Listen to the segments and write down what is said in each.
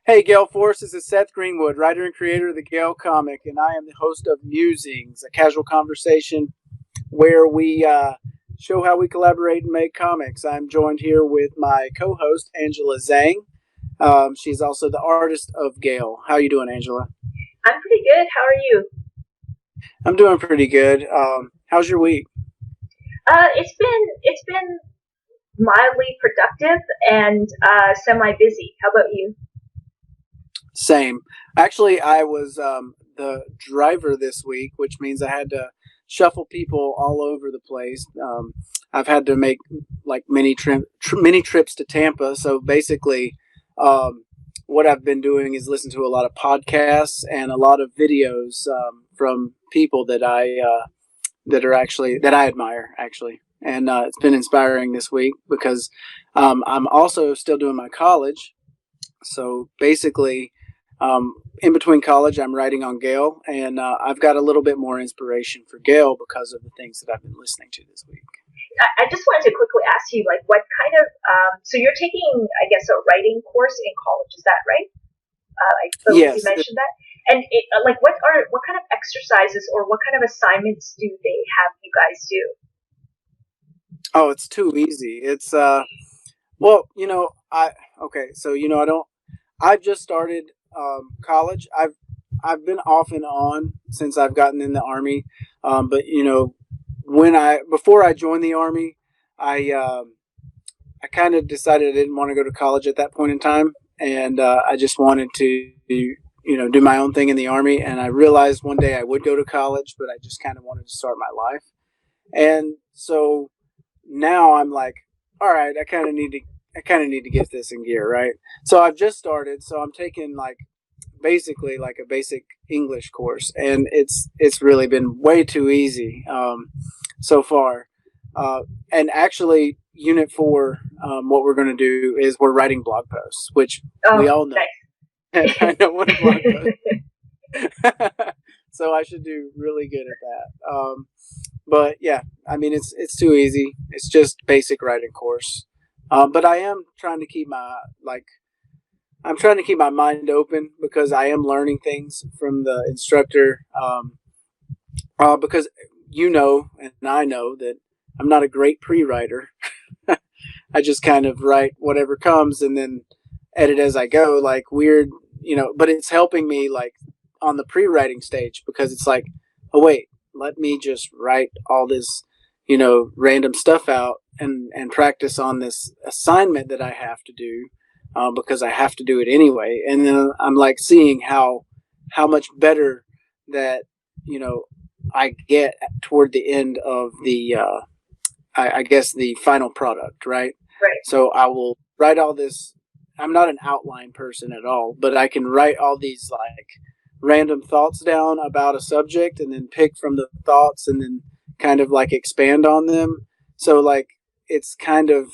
Hey, Gale Force, this is Seth Greenwood, writer and creator of the Gale comic, and I am the host of Musings, a casual conversation where we show how we collaborate and make comics. I'm joined here with my co-host, Angela Zhang. She's also the artist of Gale. How you doing, Angela? I'm pretty good. How are you? I'm doing pretty good. How's your week? It's been mildly productive and semi busy. How about you? Same. Actually, I was the driver this week, which means I had to shuffle people all over the place. I've had to make like many trips to Tampa. So basically, what I've been doing is listen to a lot of podcasts and a lot of videos from people that I admire actually. And it's been inspiring this week because I'm also still doing my college. So basically, in between college, I'm writing on Gale, and I've got a little bit more inspiration for Gale because of the things that I've been listening to this week. I just wanted to quickly ask you, like, what kind of so you're taking, I guess, a writing course in college. Is that right? I believe Yes. you mentioned that. And like, what kind of exercises or what kind of assignments do they have you guys do? Oh, it's too easy. It's well, I don't. I've just started college. I've been off and on since I've gotten in the army. But when I before I joined the army, I kind of decided I didn't want to go to college at that point in time, and I just wanted to do my own thing in the army. And I realized one day I would go to college, but I just kind of wanted to start my life. And so now I'm like, all right, I kind of need to get this in gear, right? So I've just started, so I'm taking like basically like a basic English course, and it's really been way too easy so far. And actually, Unit 4, what we're going to do is we're writing blog posts, which we all know. Nice. I know what a blog post. So I should do really good at that. But yeah, I mean it's too easy. It's just basic writing course. But I am trying to keep I'm trying to keep my mind open because I am learning things from the instructor. Because and I know that I'm not a great pre-writer. I just kind of write whatever comes and then edit as I go, like weird, But it's helping me like on the pre-writing stage because it's like, oh wait, let me just write all this, random stuff out and practice on this assignment that I have to do because I have to do it anyway. And then I'm like seeing how much better that I get toward the end of the I guess the final product, right? Right. So I will write all this. I'm not an outline person at all, but I can write all these like random thoughts down about a subject and then pick from the thoughts and then kind of like expand on them. So like it's kind of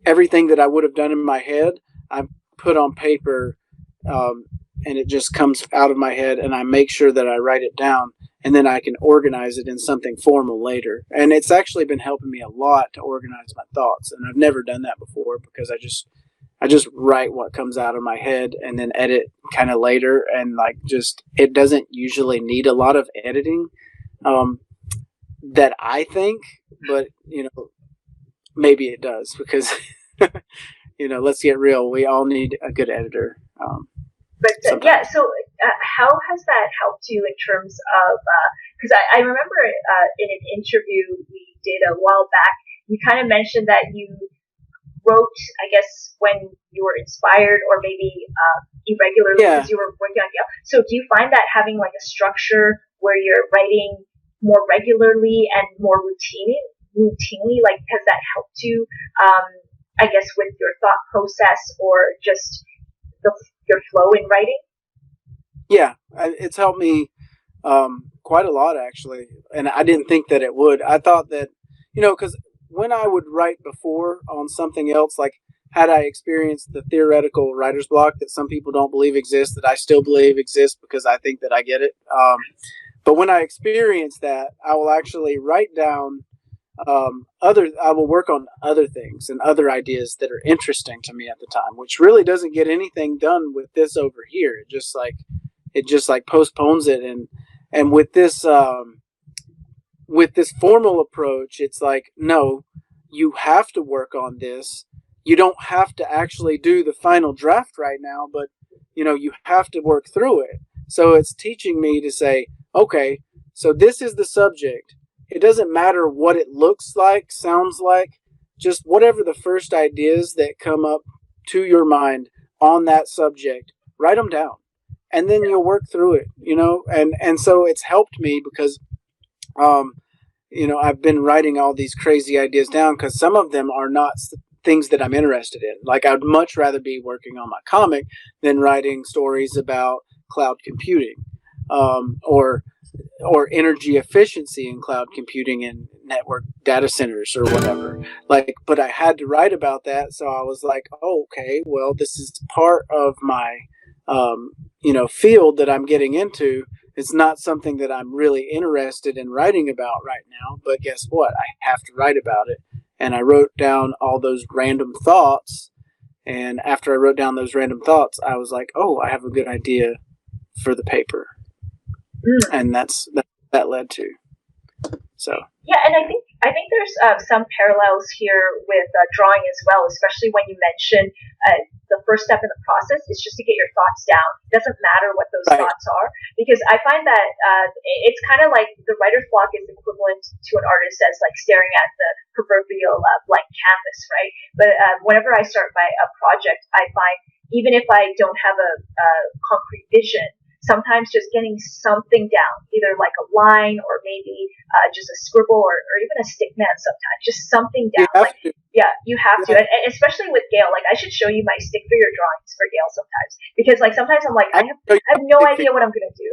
everything that I would have done in my head, I put on paper, and it just comes out of my head, and I make sure that I write it down, and then I can organize it in something formal later. And it's actually been helping me a lot to organize my thoughts, and I've never done that before because I just write what comes out of my head and then edit kind of later, and like just it doesn't usually need a lot of editing that I think, but maybe it does because let's get real, we all need a good editor. But yeah, so how has that helped you in terms of? Because I remember in an interview we did a while back, you kind of mentioned that you wrote, I guess, when you were inspired or maybe irregularly because you were working on Gale. So do you find that having like a structure where you're writing more regularly and more routinely, like has that helped you? I guess with your thought process or just your flow in writing? Yeah, it's helped me quite a lot actually, and I didn't think that it would. I thought that because when I would write before on something else, like had I experienced the theoretical writer's block that some people don't believe exists, that I still believe exists because I think that I get it. But when I experience that, I will actually write down I will work on other things and other ideas that are interesting to me at the time, which really doesn't get anything done with this over here. It just like postpones it, and with this formal approach, it's like, no, you have to work on this. You don't have to actually do the final draft right now, but you have to work through it. So it's teaching me to say, okay, so this is the subject. It doesn't matter what it looks like, sounds like, just whatever the first ideas that come up to your mind on that subject, write them down. And then you'll work through it, and so it's helped me because um, I've been writing all these crazy ideas down because some of them are not things that I'm interested in. Like, I'd much rather be working on my comic than writing stories about cloud computing, or energy efficiency in cloud computing and network data centers or whatever. Like, but I had to write about that, so I was like, oh, okay, well, this is part of my field that I'm getting into. It's not something that I'm really interested in writing about right now, but guess what? I have to write about it. And I wrote down all those random thoughts. And after I wrote down those random thoughts, I was like, oh, I have a good idea for the paper. And that led to. So. Yeah, and I think there's some parallels here with drawing as well, especially when you mention the first step in the process is just to get your thoughts down. It doesn't matter what those thoughts are, because I find that it's kind of like the writer's block is equivalent to an artist as like staring at the proverbial blank canvas, right? But whenever I start a project, I find even if I don't have a concrete vision, sometimes just getting something down, either like a line or maybe just a scribble or even a stick man sometimes, just something down. You have to. And especially with Gale, like I should show you my stick figure drawings for Gale sometimes. Because like sometimes I'm like, I have no idea what I'm going to do.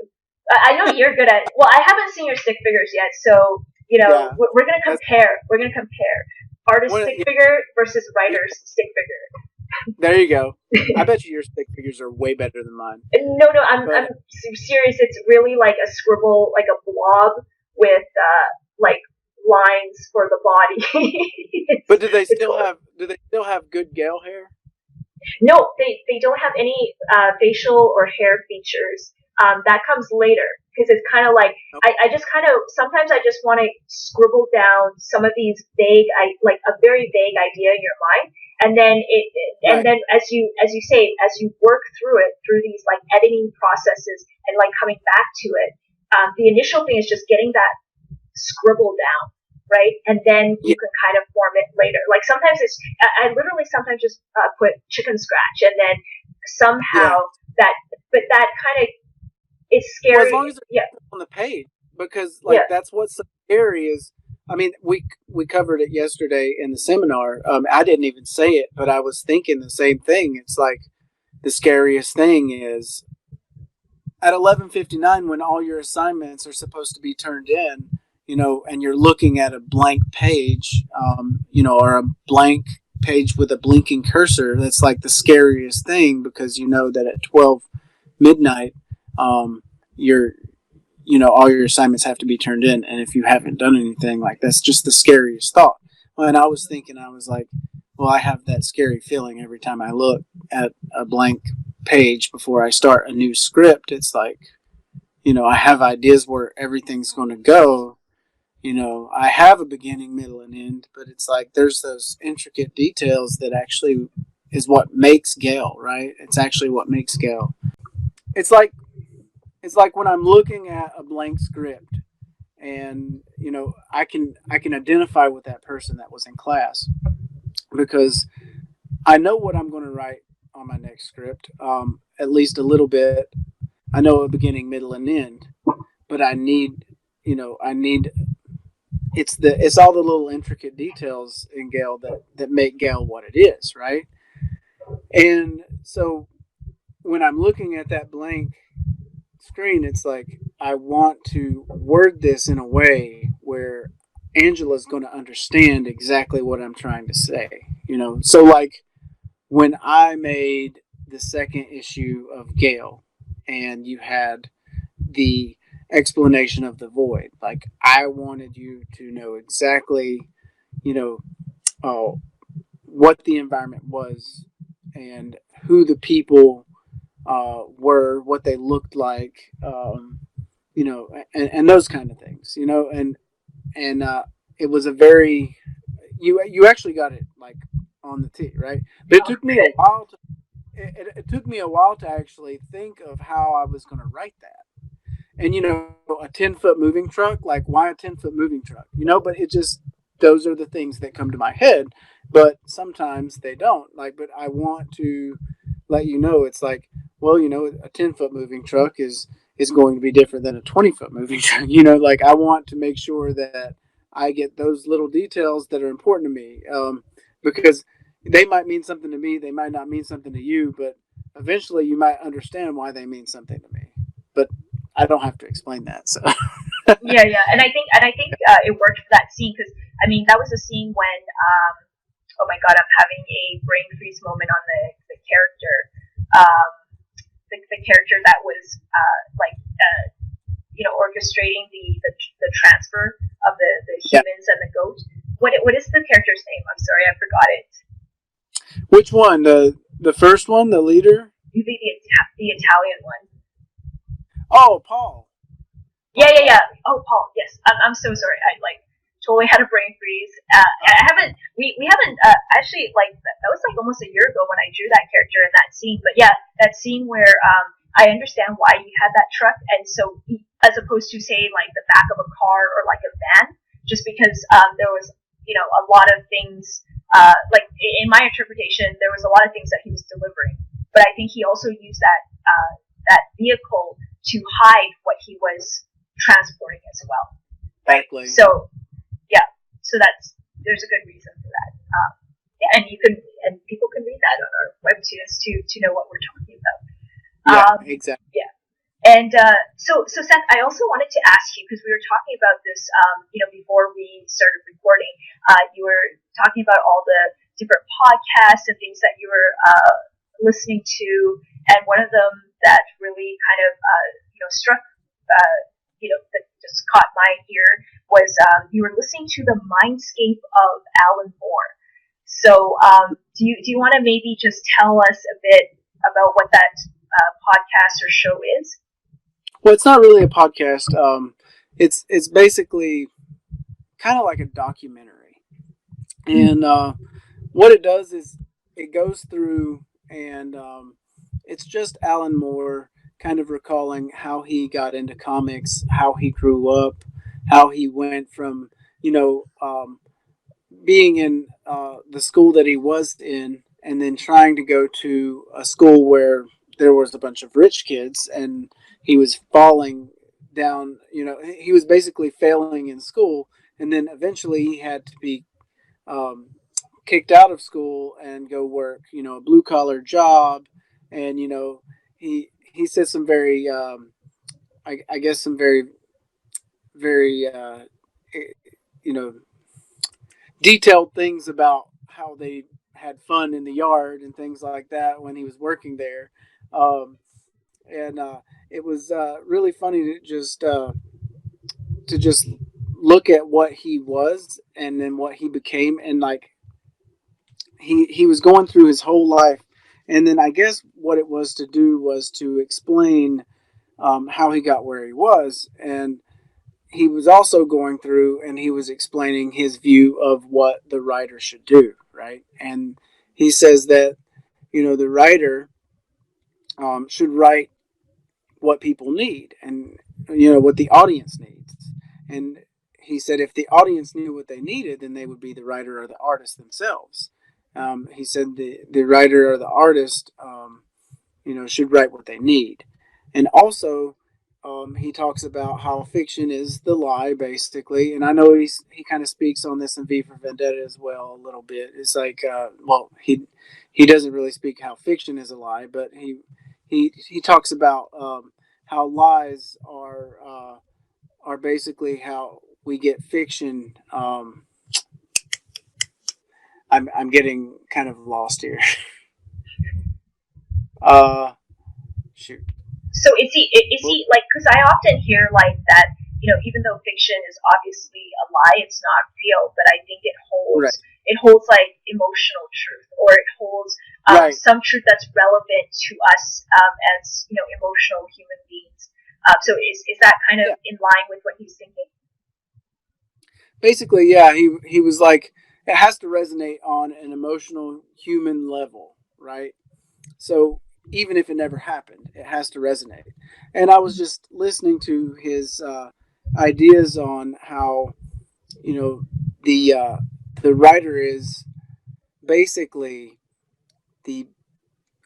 I know you're good at, well, I haven't seen your stick figures yet, so, we're going to compare. We're going to compare artist stick figure versus writer's stick figure. There you go. I bet your stick figures are way better than mine. No, I'm serious. It's really like a scribble, like a blob with like lines for the body. But do they still have good Gale hair? No, they don't have any facial or hair features. That comes later because it's kind of like I just kind of sometimes I just want to scribble down some of these vague, like a very vague idea in your mind. And then then as you say, as you work through it, through these like editing processes and like coming back to it, the initial thing is just getting that scribble down, right? And then you can kind of form it later. Like sometimes I literally sometimes just put chicken scratch, and then somehow that kind of is scary. Well, as long as it's on the page, because that's what's so scary is. I mean, we covered it yesterday in the seminar. I didn't even say it, but I was thinking the same thing. It's like the scariest thing is at 11:59 when all your assignments are supposed to be turned in, and you're looking at a blank page, or a blank page with a blinking cursor. That's like the scariest thing because you know that at 12 midnight, all your assignments have to be turned in. And if you haven't done anything, like that's just the scariest thought. And I was thinking, I was like, well, I have that scary feeling every time I look at a blank page before I start a new script. It's like, I have ideas where everything's going to go. I have a beginning, middle, and end, but it's like there's those intricate details that actually is what makes Gale, right? It's actually what makes Gale. It's like when I'm looking at a blank script and, I can identify with that person that was in class because I know what I'm going to write on my next script, at least a little bit. I know a beginning, middle, and end, but I need it's all the little intricate details in Gale that make Gale what it is, right? And so when I'm looking at that blank screen, it's like I want to word this in a way where Angela's going to understand exactly what I'm trying to say. So like when I made the second issue of Gale and you had the explanation of the void. Like I wanted you to know exactly, you know, uh, what the environment was and who the people were, what they looked like, and those kind of things, and it was a very you actually got it like on the tee, right? But it Oh, took me a good. while to it took me a while to actually think of how I was going to write that. And a 10-foot moving truck, like why a 10-foot moving truck? But it just those are the things that come to my head, but sometimes they don't. Like, but I want to let it's like, well, a 10-foot moving truck is going to be different than a 20-foot moving truck. Like I want to make sure that I get those little details that are important to me, because they might mean something to me, they might not mean something to you, but eventually you might understand why they mean something to me. But I don't have to explain that. So Yeah, yeah, and I think it worked for that scene because I mean that was a scene when oh my god, I'm having a brain freeze moment on the character, um, the character that was orchestrating the transfer of the yeah. humans and the goat. What is the character's name? I'm sorry, I forgot it. Which one? The first one, the leader? The Italian one. Oh, Paul. Yeah, Paul yeah, yeah. Clark. Oh, Paul. Yes, I'm so sorry. I totally had a brain freeze. I Oh, haven't. We haven't actually that was like almost a year ago when I drew that character in that scene. But yeah, that scene where I understand why you had that truck, and so as opposed to say like the back of a car or like a van, just because there was a lot of things like in my interpretation there was a lot of things that he was delivering, but I think he also used that vehicle to hide what he was transporting as well, right? exactly. So yeah, so there's a good reason for that. Yeah, and people can read that on our webtoons to know what we're talking about. Yeah, exactly. Yeah, and so Seth, I also wanted to ask you because we were talking about this, before we started recording. You were talking about all the different podcasts and things that you were listening to, and one of them that really kind of struck that just caught my ear was you were listening to the Mindscape of Alan Moore. So do you want to maybe just tell us a bit about what that podcast or show is? Well, it's not really a podcast. It's basically kind of like a documentary, and what it does is it goes through and it's just Alan Moore kind of recalling how he got into comics, how he grew up, how he went from being in the school that he was in, and then trying to go to a school where there was a bunch of rich kids, and he was falling down. He was basically failing in school, and then eventually he had to be um, kicked out of school and go work, a blue collar job, and he said some very, I guess some very very you know detailed things about how they had fun in the yard and things like that when he was working there. Um, and it was really funny to just look at what he was and then what he became, and like he was going through his whole life, and then I guess what it was to do was to explain how he got where he was, and he was also going through and he was explaining his view of what the writer should do, right? And he says that the writer should write what people need, and what the audience needs. And he said if the audience knew what they needed, then they would be the writer or the artist themselves. He said the writer or the artist should write what they need. And also, he talks about how fiction is the lie, basically. And I know he kind of speaks on this in V for Vendetta as well a little bit. It's like, well, he doesn't really speak how fiction is a lie, but he talks about how lies are basically how we get fiction. I'm getting kind of lost here. Uh, shoot. So is he like, because I often hear like that, even though fiction is obviously a lie, it's not real, but I think Right. it holds like emotional truth, or it holds Right. some truth that's relevant to us as emotional human beings. So is that kind of Yeah. in line with what he's thinking? Basically, yeah, he was like, it has to resonate on an emotional human level, right? So even if it never happened, it has to resonate. And I was just listening to his ideas on how, you know, the writer is basically the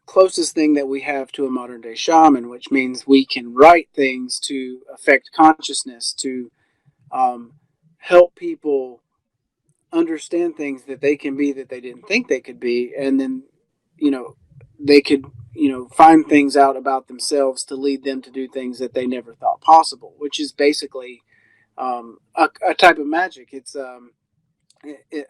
closest thing that we have to a modern day shaman, which means we can write things to affect consciousness, to um, help people understand things that they can be that they didn't think they could be, and then you know they could find things out about themselves to lead them to do things that they never thought possible, which is basically a type of magic. It's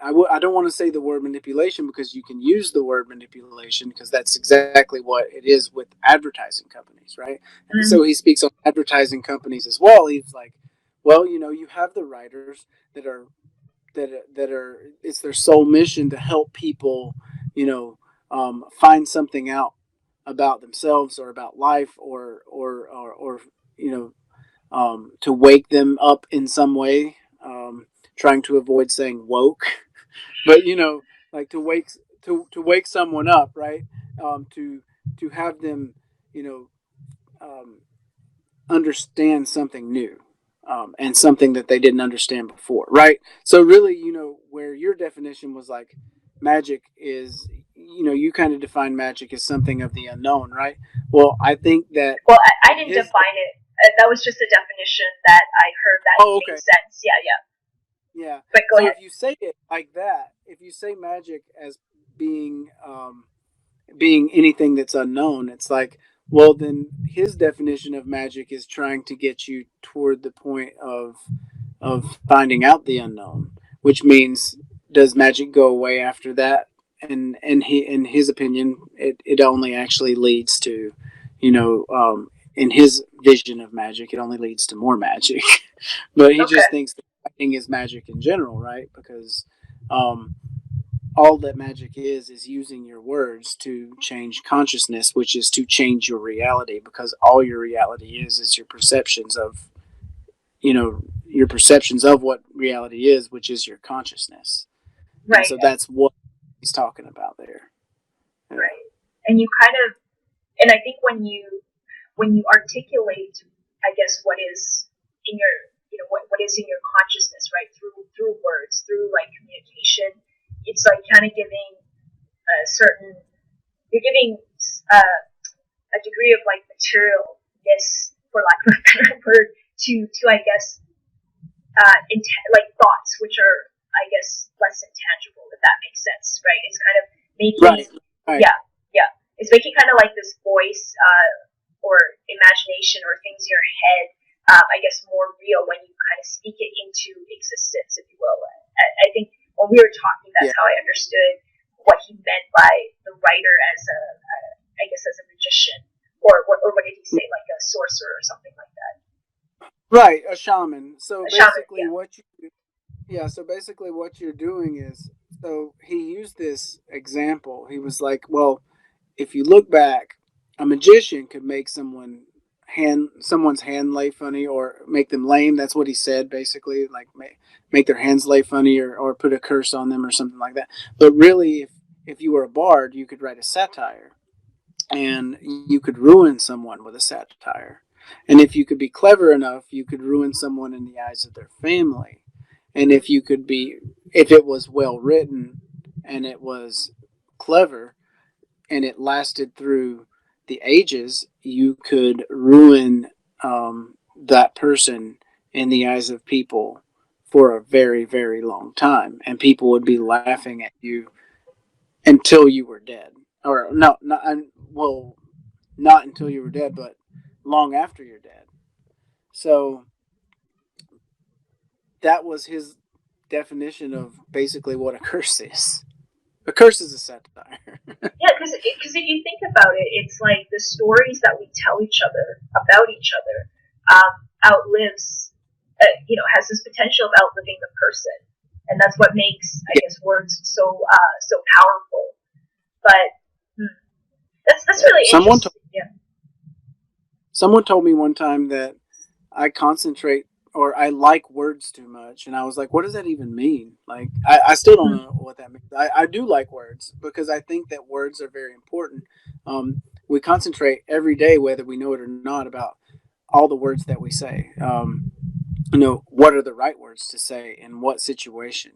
I don't want to say the word manipulation because you can use the word manipulation because that's exactly what it is with advertising companies, right? And Mm, so he speaks on advertising companies as well. He's like, well, you have the writers that are that are it's their sole mission to help people, find something out about themselves or about life or to wake them up in some way. Trying to avoid saying woke, but like to wake someone up, right? To have them, you know, um, understand something new, and something that they didn't understand before, right? So really, where your definition was like magic is, you kind of define magic as something of the unknown, right? Well, I think that well, I in didn't his define it. That was just a definition that I heard that oh, made okay, sense. Yeah, yeah. yeah. But go So ahead. if you say it like that, if you say magic as being being anything that's unknown, it's like, well, then his definition of magic is trying to get you toward the point of finding out the unknown, which means does magic go away after that? And he, in his opinion, it only actually leads to, in his vision of magic, it only leads to more magic. But he Okay. just thinks that writing is magic in general, right? Because um, all that magic is using your words to change consciousness, which is to change your reality, because all your reality is your perceptions of, your perceptions of what reality is, which is your consciousness. And Right. so that's what he's talking about there. Yeah. Right. And you kind of, and I think when you articulate, I guess, what is in your, what is in your consciousness, right, through words, through like communication, it's like kind of giving a certain, you're giving uh, a degree of like materialness, for lack of a better word, to I guess like thoughts, which are I guess less intangible, if that makes sense, right? It's kind of making, Right. Right. yeah, yeah, it's making kind of like this voice or imagination or things in your head, I guess, more real when you kind of speak it into existence, if you will. I think when we were talking, Yeah. that's how I understood what he meant by the writer as I guess, as a magician, or what did he say, like a sorcerer or something like that? Right. A shaman. So A shaman, basically, yeah. what you yeah. So basically, what you're doing is, so he used this example. He was like, well, if you look back, a magician could make someone's hand lay funny or make them lame. That's what he said, basically, like make their hands lay funny or put a curse on them or something like that. But really, if you were a bard, you could write a satire and you could ruin someone with a satire. And if you could be clever enough, you could ruin someone in the eyes of their family. And if it was well written and it was clever, and it lasted through the ages, you could ruin that person in the eyes of people for a very, very long time, and people would be laughing at you until you were dead, or no, not well, not until you were dead, but long after you're dead. So that was his definition of basically what a curse is. A curse is a satire. Yeah, because if you think about it, it's like the stories that we tell each other about each other outlives, has this potential of outliving the person, and that's what makes, I guess, words so powerful. But that's Yeah. really interesting. Yeah. Someone told me one time that I concentrate or I like words too much. And I was like, what does that even mean? Like, I still don't know what that means. I do like words because I think that words are very important. We concentrate every day, whether we know it or not, about all the words that we say. What are the right words to say in what situation?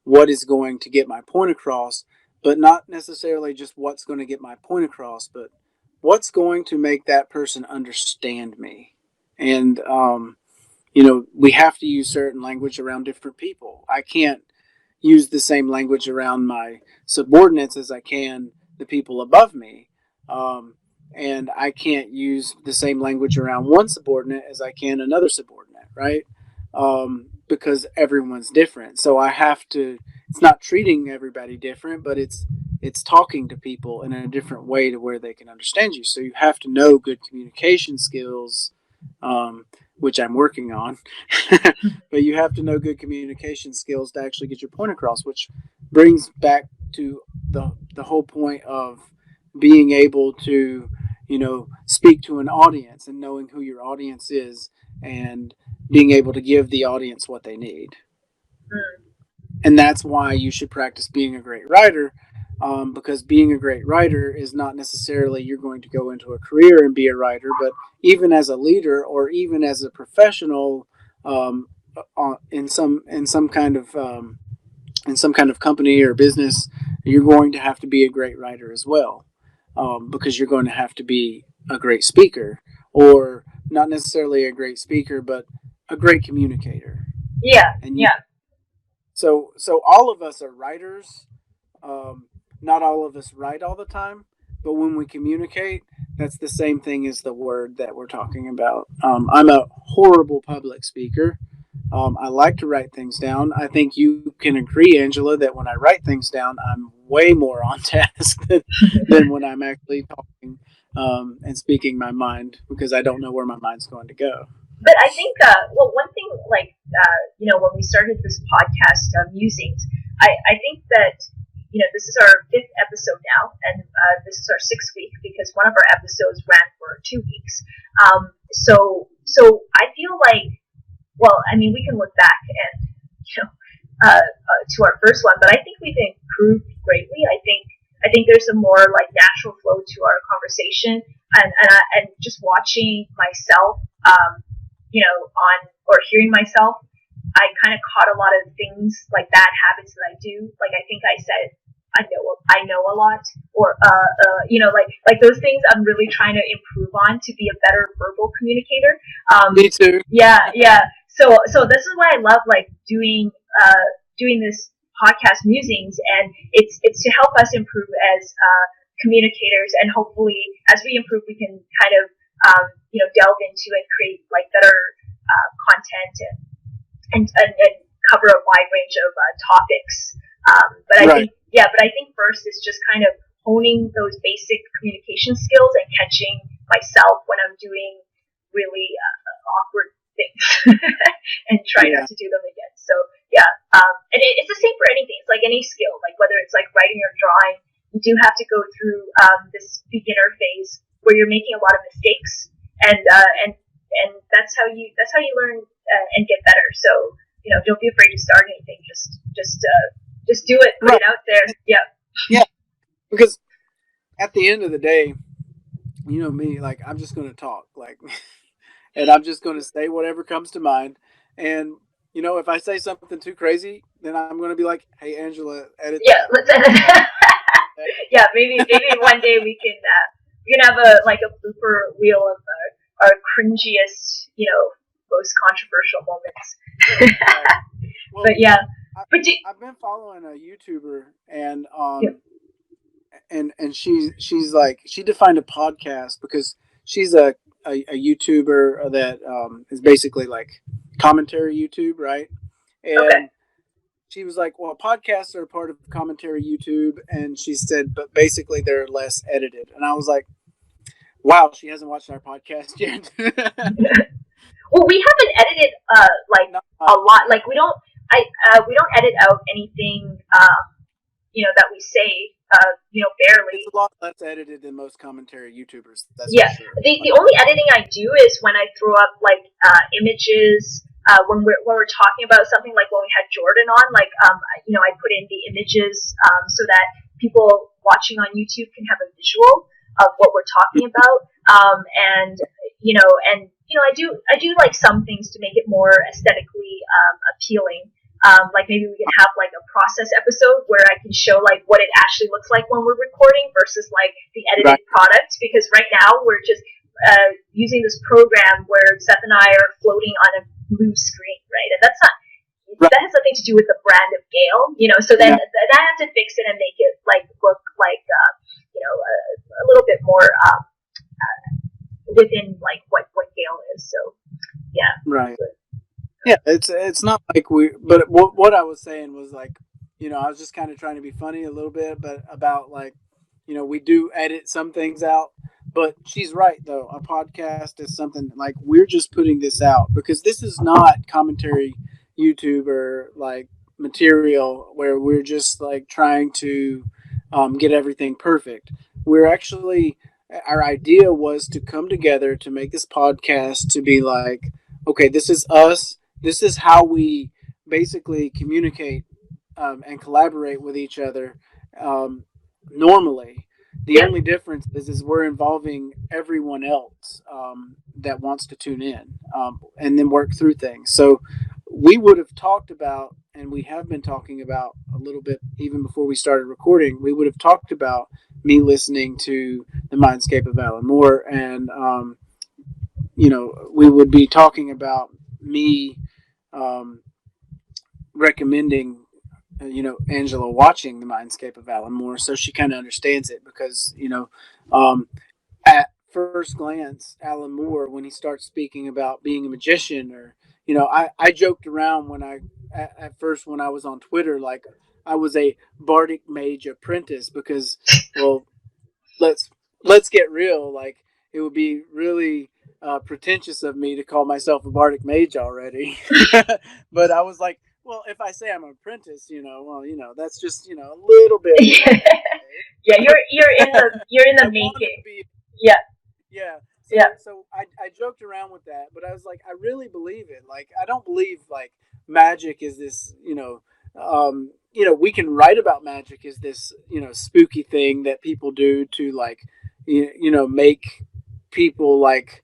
What is going to get my point across, but not necessarily just what's going to get my point across, but what's going to make that person understand me. And we have to use certain language around different people. I can't use the same language around my subordinates as I can the people above me. And I can't use the same language around one subordinate as I can another subordinate, right? Because everyone's different. So I have to. It's not treating everybody different, but it's talking to people in a different way to where they can understand you. So you have to know good communication skills, which I'm working on. But you have to know good communication skills to actually get your point across, which brings back to the whole point of being able to speak to an audience and knowing who your audience is and being able to give the audience what they need. And that's why you should practice being a great writer, because being a great writer is not necessarily you're going to go into a career and be a writer, but even as a leader or even as a professional, um, in some kind of company or business, you're going to have to be a great writer as well, because you're going to have to be a great speaker, or not necessarily a great speaker, but a great communicator. Yeah. And Yeah. so all of us are writers. Not all of us write all the time, but when we communicate, that's the same thing as the word that we're talking about. I'm a horrible public speaker. I like to write things down. I think you can agree, Angela, that when I write things down, I'm way more on task than when I'm actually talking, and speaking my mind, because I don't know where my mind's going to go. But I think, one thing, like, when we started this podcast, Musings, I think that, this is our 5th episode now, and this is our 6th week because one of our episodes ran for 2 weeks. So I feel like, well, I mean, we can look back and, to our first one, but I think we've improved greatly. I think there's a more like natural flow to our conversation, and just watching myself, on or hearing myself, I kind of caught a lot of things like bad habits that I do. Like I think I said, I know a lot, or like those things I'm really trying to improve on to be a better verbal communicator. Me too. Yeah, yeah. So this is why I love like doing this podcast Musings, and it's to help us improve as communicators, and hopefully as we improve, we can kind of delve into and create like better content and cover a wide range of topics. But I think first is just kind of honing those basic communication skills and catching myself when I'm doing really awkward things and trying not to do them again. So yeah, and it's the same for anything. It's like any skill, like whether it's like writing or drawing, you do have to go through this beginner phase where you're making a lot of mistakes, and that's how you learn and get better. So don't be afraid to start anything. Just do it. Put it out there. Yeah. Yeah. Because at the end of the day, me, like I'm just going to talk, like, and I'm just going to say whatever comes to mind. And if I say something too crazy, then I'm going to be like, "Hey, Angela, edit Yeah, that." let's edit that. Yeah, maybe one day we can have a blooper wheel of our cringiest, most controversial moments. Well, but yeah, I've been following a YouTuber, and yeah. and she's like, she defined a podcast because she's a YouTuber that is basically like commentary YouTube, right? And Okay. she was like, well, podcasts are part of commentary YouTube, and she said, but basically they're less edited. And I was like, wow, she hasn't watched our podcast yet. Well, we haven't edited like Not a much, lot. yeah. Like we don't edit out anything that we say It's barely. a lot less edited than most commentary YouTubers, that's for Yeah, sure. the Like, only editing I do is when I throw up like images when we're talking about something, like when we had Jordan on, like I put in the images so that people watching on YouTube can have a visual of what we're talking about, and I do like some things to make it more aesthetically appealing. Like maybe we can have like a process episode where I can show like what it actually looks like when we're recording versus like the right, edited product. Because right now we're just using this program where Seth and I are floating on a blue screen, right? And that's not right. that has nothing to do with the brand of Gale. So then No, I have to fix it and make it like look like a little bit more within like what Gale is. So yeah. right. Yeah, it's not like but what I was saying was like, I was just kind of trying to be funny a little bit, but about like, we do edit some things out. But she's right though. A podcast is something like we're just putting this out because this is not commentary YouTube or like material where we're just like trying to get everything perfect. We're actually our idea was to come together to make this podcast to be like, okay, this is us, this is how we basically communicate and collaborate with each other normally. The Yep. only difference is we're involving everyone else that wants to tune in and then work through things. So we would have talked about, and we have been talking about a little bit even before we started recording. We would have talked about me listening to the Mindscape of Alan Moore, and we would be talking about me um, recommending Angela watching the Mindscape of Alan Moore, so she kind of understands it because um, at first glance, Alan Moore, when he starts speaking about being a magician, or I joked around when at first when I was on Twitter, like I was a bardic mage apprentice because, well, let's let's get real. Like it would be really pretentious of me to call myself a bardic mage already. But I was like, well, if I say I'm an apprentice, well, that's just a little bit of a Yeah, you're in the I wanted to making. be, Yeah, yeah. yeah, So I joked around with that, but I was like, I really believe it. Like I don't believe like magic is this, we can write about magic as this, spooky thing that people do to like, make people like,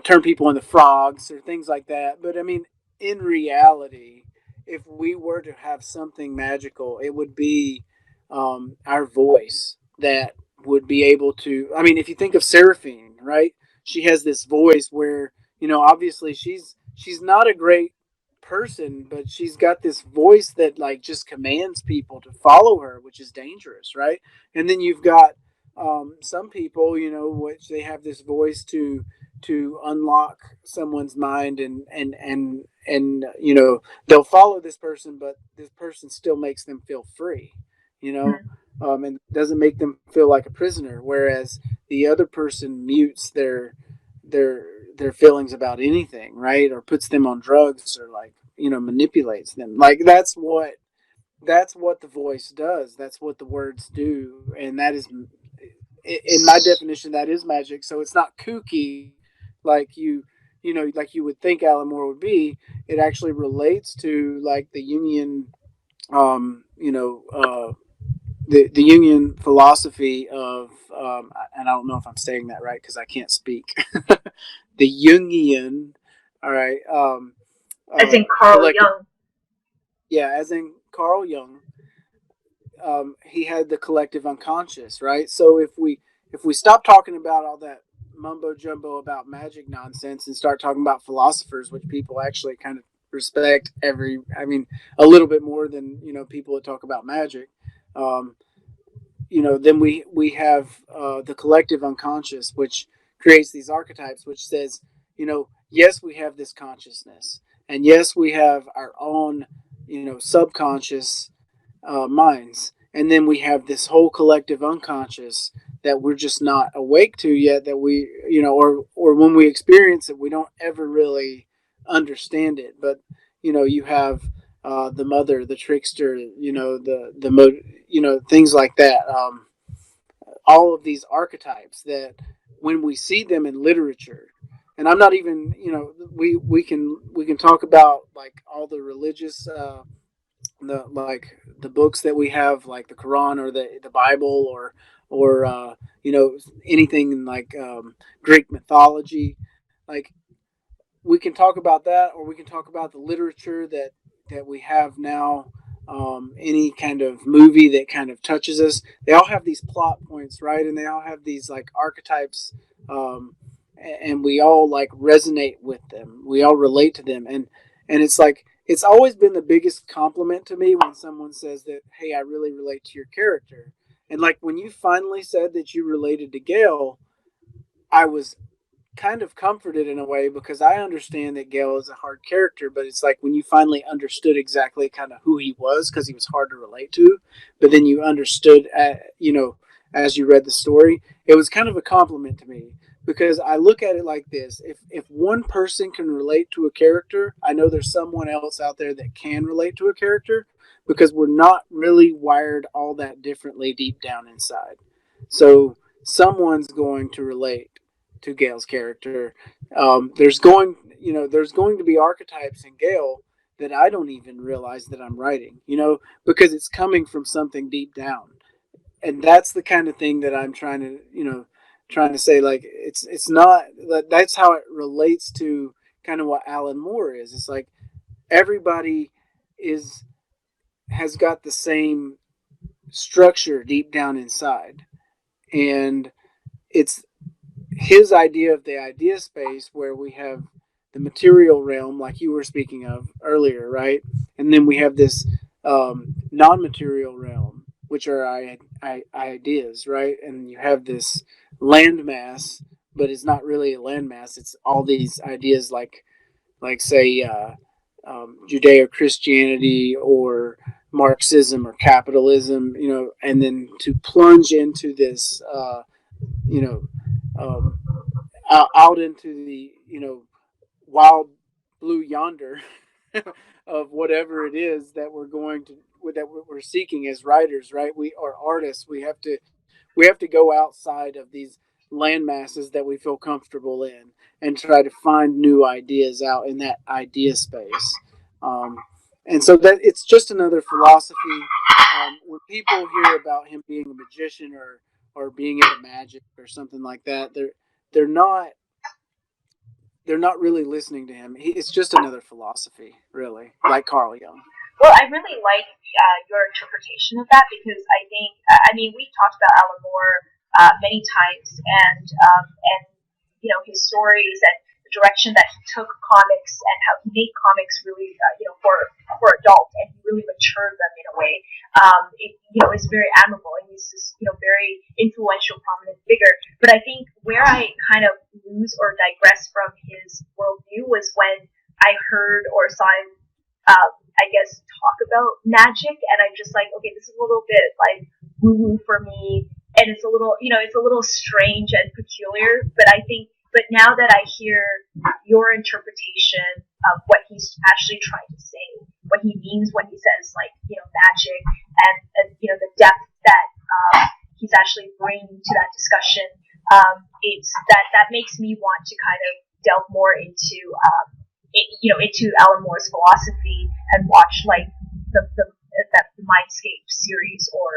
turn people into frogs or things like that. But I mean, in reality, if we were to have something magical, it would be our voice that would be able to. I mean, if you think of Seraphine, right? She has this voice where obviously she's not a great person, but she's got this voice that like just commands people to follow her, which is dangerous, right? And then you've got some people, which they have this voice to unlock someone's mind, and they'll follow this person, but this person still makes them feel free, you know, mm-hmm. and doesn't make them feel like a prisoner. Whereas the other person mutes their their feelings about anything, right? Or puts them on drugs, or like manipulates them. Like that's what the voice does. That's what the words do, and that is, in my definition, that is magic. So it's not kooky, like like you would think Alan Moore would be. It actually relates to like the Jungian, um, you know, uh, the Jungian philosophy of, and I don't know if I'm saying that right because I can't speak. The Jungian, all right, As in Carl collective, Jung. yeah, as in Carl Jung. He had the collective unconscious, right? So if we stop talking about all that mumbo jumbo about magic nonsense and start talking about philosophers, which people actually kind of respect I mean, a little bit more than people that talk about magic. Um, then we have the collective unconscious, which creates these archetypes, which says, yes, we have this consciousness, and yes, we have our own subconscious minds. And then we have this whole collective unconscious that we're just not awake to yet, that we, or when we experience it, we don't ever really understand it. But, you have the mother, the trickster, things like that. All of these archetypes that when we see them in literature, and I'm not even, we can talk about like all the religious the books that we have, like the Quran or the Bible, or anything in like Greek mythology. Like, we can talk about that, or we can talk about the literature that we have now. Any kind of movie that kind of touches us, they all have these plot points, right? And they all have these like archetypes, and we all like resonate with them. We all relate to them, and it's like it's always been the biggest compliment to me when someone says that, "Hey, I really relate to your character." And like when you finally said that you related to Gale, I was kind of comforted in a way, because I understand that Gale is a hard character, but it's like when you finally understood exactly kind of who he was, because he was hard to relate to, but then you understood, as you read the story, it was kind of a compliment to me, because I look at it like this: if one person can relate to a character, I know there's someone else out there that can relate to a character, because we're not really wired all that differently deep down inside. So someone's going to relate to Gale's character. There's going to be archetypes in Gale that I don't even realize that I'm writing, because it's coming from something deep down. And that's the kind of thing that I'm trying to say. Like, it's not that's how it relates to kind of what Alan Moore is. It's like everybody is has got the same structure deep down inside, and it's his idea of the idea space, where we have the material realm, like you were speaking of earlier, right? And then we have this non-material realm, which are ideas, right? And you have this landmass, but it's not really a landmass. It's all these ideas, like say Judeo Christianity or Marxism or capitalism, and then to plunge into this, you know, um, out into the wild blue yonder of whatever it is that we're seeking as writers, right? We are artists. We have to go outside of these land masses that we feel comfortable in, and try to find new ideas out in that idea space. Um, and so that it's just another philosophy. When people hear about him being a magician, or being into magic or something like that, they're not they're not really listening to him. It's just another philosophy, really, like Carl Jung. Well, I really like your interpretation of that, because I think, I mean, we've talked about Alan Moore many times, and his stories and the direction that he took comics, and how he made comics really for adults, and he really matured them in a way. Is very admirable, and he's this very influential, prominent figure. But I think where I kind of lose or digress from his worldview was when I heard or saw him, I guess, talk about magic, and I'm just like, okay, this is a little bit like woo woo for me, and it's a little strange and peculiar. But now that I hear your interpretation of what he's actually trying to say, what he means when he says like magic, and the depth that he's actually bringing to that discussion, it's that makes me want to kind of delve more into into Alan Moore's philosophy, and watch like the Mindscapes series, or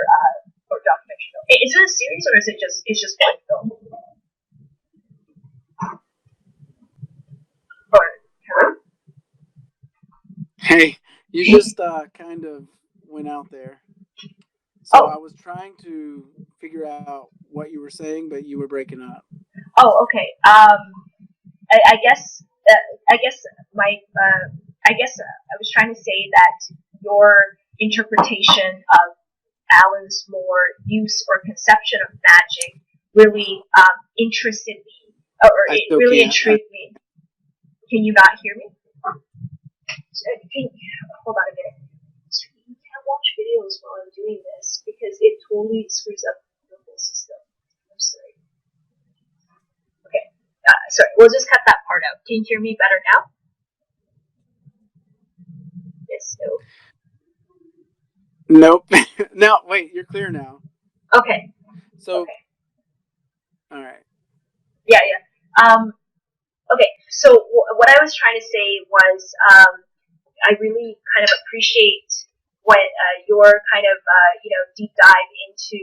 documentary film. Is it a series, or is it just one film? Or Hey, you just kind of went out there. So I was trying to figure out what you were saying, but you were breaking up. Oh, okay. I guess my I guess I was trying to say that your interpretation of Alan's Moore use or conception of magic really interested me, or it really intrigued me. Can you not hear me? Hold on a minute. videos while I'm doing this because it totally screws up the whole system. I'm sorry. Okay. Sorry, we'll just cut that part out. Can you hear me better now? Yes, no. Nope. No, wait, you're clear now. Okay. So, okay. All right. Yeah. Okay, so what I was trying to say was I really kind of appreciate what your kind of deep dive into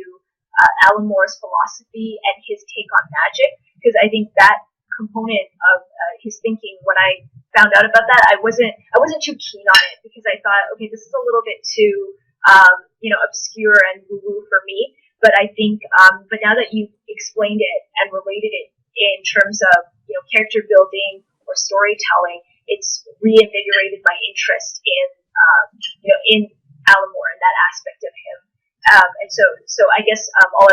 Alan Moore's philosophy and his take on magic, because I think that component of his thinking, when I found out about that, I wasn't too keen on it because I thought, okay, this is a little bit too obscure and woo woo for me. But I think, but now that you've explained it and related it in terms of character building or storytelling, it's reinvigorated my interest in in Alan Moore and that aspect of him. And so I guess all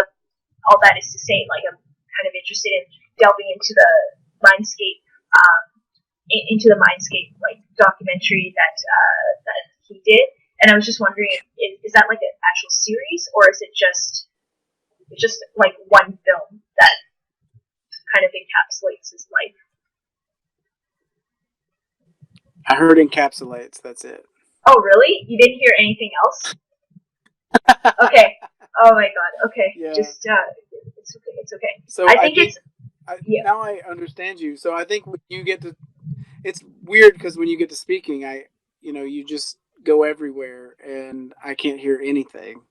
that is to say, like, I'm kind of interested in delving into the Mindscape like documentary that he did. And I was just wondering, is that like an actual series, or is it just like one film that kind of encapsulates his life? I heard encapsulates. That's it. Oh, really? You didn't hear anything else? Okay. Oh my god. Okay. Yeah. Just it's okay. It's okay. So I think now I understand you. So I think when you get to, it's weird because when you get to speaking, you just go everywhere and I can't hear anything.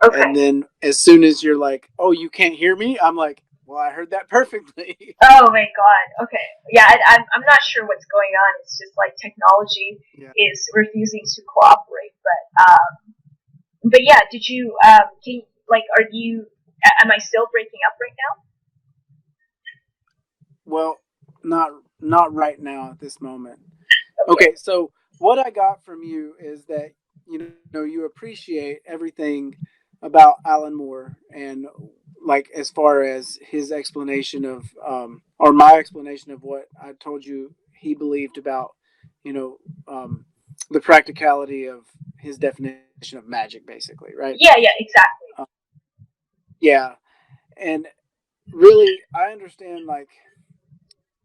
Okay. And then as soon as you're like, "Oh, you can't hear me," I'm like, "Well, I heard that perfectly." Oh my god. Okay. Yeah, I'm not sure what's going on. It's just like technology is refusing to cooperate. But yeah, did you am I still breaking up right now? Well, not right now at this moment. Okay, so what I got from you is that you appreciate everything about Alan Moore, and like as far as his explanation of or my explanation of what I told you he believed about you know um, the practicality of his definition of magic, basically, right? Yeah, exactly. Yeah, and really, I understand, like,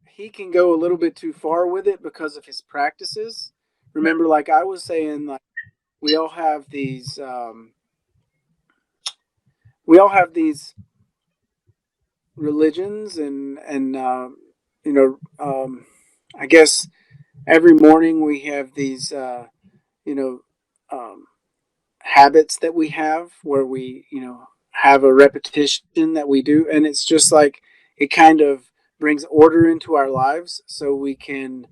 he can go a little bit too far with it because of his practices. Remember, like I was saying, like we all have these religions, and I guess every morning we have these you know um, habits that we have where we have a repetition that we do, and it's just like it kind of brings order into our lives so we can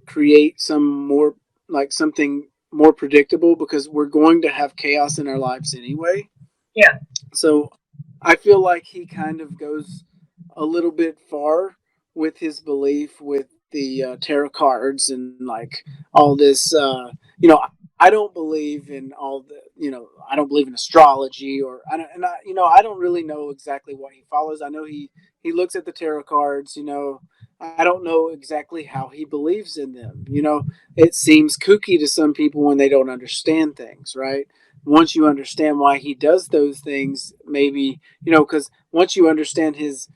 create something more predictable, because we're going to have chaos in our lives anyway. Yeah. So I feel like he kind of goes a little bit far with his belief with the tarot cards and like all this. I don't believe in all the. I don't believe in astrology, or I don't really know exactly what he follows. I know he looks at the tarot cards. I don't know exactly how he believes in them. It seems kooky to some people when they don't understand things, right? Once you understand why he does those things, maybe because once you understand his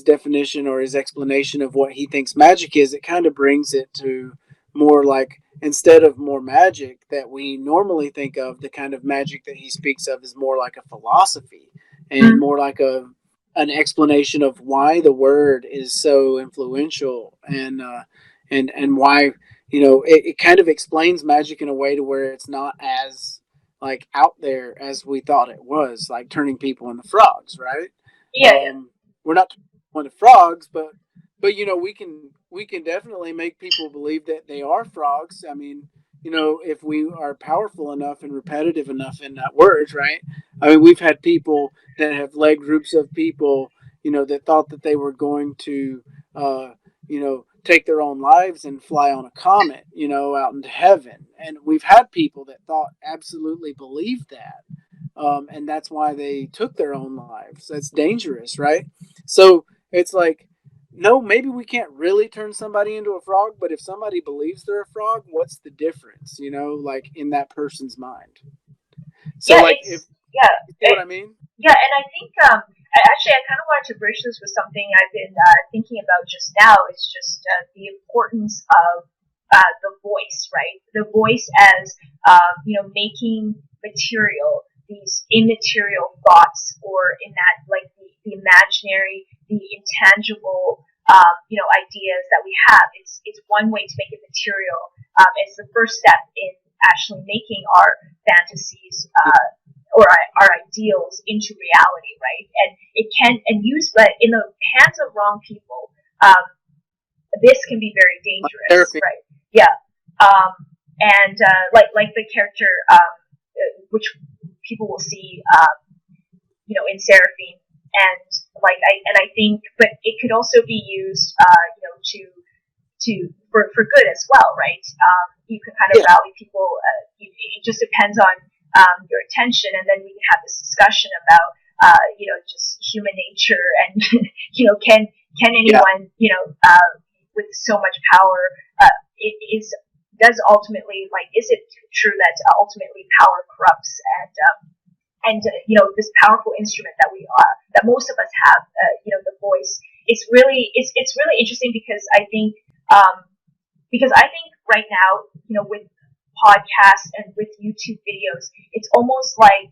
definition or his explanation of what he thinks magic is, it kind of brings it to more like, instead of more magic that we normally think of, the kind of magic that he speaks of is more like a philosophy and more like an explanation of why the word is so influential, and why it kind of explains magic in a way to where it's not as like out there as we thought it was, like turning people into frogs, right? Yeah. We're not turning people into frogs, but we can definitely make people believe that they are frogs. I mean, if we are powerful enough and repetitive enough in that words, right? I mean, we've had people that have led groups of people, that thought that they were going to, take their own lives and fly on a comet, out into heaven. And we've had people that thought absolutely believed that. And that's why they took their own lives. That's dangerous, right? So it's like, no, maybe we can't really turn somebody into a frog, but if somebody believes they're a frog, what's the difference, like in that person's mind? So Yeah, like if it's yeah. you see what I mean? Yeah, and I think actually I kind of wanted to bridge this with something I've been thinking about just now. It's just the importance of the voice, right? The voice as making material, these immaterial thoughts, or in that like the imaginary, the intangible, ideas that we have. It's one way to make it material. It's the first step in actually making our fantasies or our ideals into reality, right? And it can, and used, but in the hands of wrong people, this can be very dangerous, Therapy. right? Yeah. And like the character, which people will see, in Seraphine, and I think, but it could also be used, for good as well, right? You can kind of rally people. It just depends on your attention, and then we can have this discussion about just human nature, and can anyone with so much power it is does ultimately, like, is it true that ultimately power corrupts, and this powerful instrument that we are, that most of us have, the voice. It's really interesting because I think right now, with podcasts and with YouTube videos, it's almost like,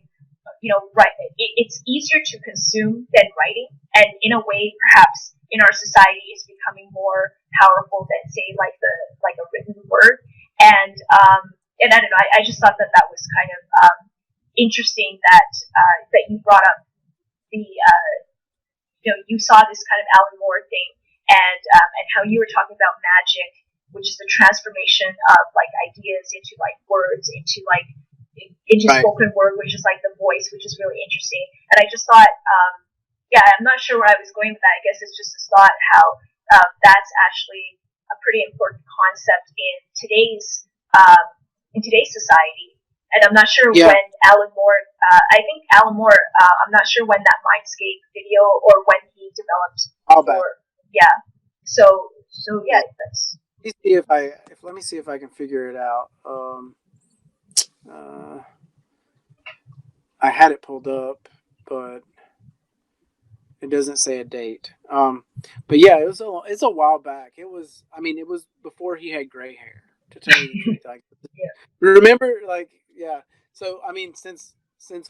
right, it's easier to consume than writing, and in a way, perhaps in our society, it's becoming more powerful than, say, like a written word. And I don't know, I just thought that was kind of interesting that you brought up the you saw this kind of Alan Moore thing, and how you were talking about magic, which is the transformation of like ideas into like words, into Right. spoken word, which is like the voice, which is really interesting. And I just thought, I'm not sure where I was going with that. I guess it's just a thought how that's actually a pretty important concept in today's society. And I'm not sure Yeah. when Alan Moore, I'm not sure when that Mindscape video, or when he developed, All back. yeah. So yeah, that's. Let me see if I can figure it out. I had it pulled up, but it doesn't say a date. But yeah, it's a while back. It was before he had gray hair. To tell you the truth, like, Yeah. remember, like, yeah. So I mean, since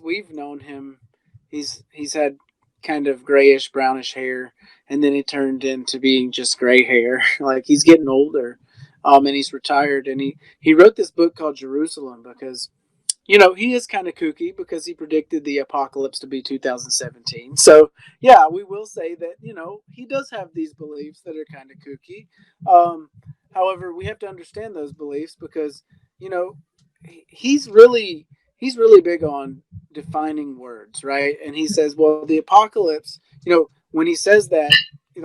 we've known him, he's had kind of grayish brownish hair, and then it turned into being just gray hair. Like, he's getting older, and he's retired, and he wrote this book called Jerusalem because he is kind of kooky because he predicted the apocalypse to be 2017. So, yeah, we will say that, he does have these beliefs that are kind of kooky. However, we have to understand those beliefs because, you know, he's really he's really big on defining words, right? And he says, well, the apocalypse, when he says that,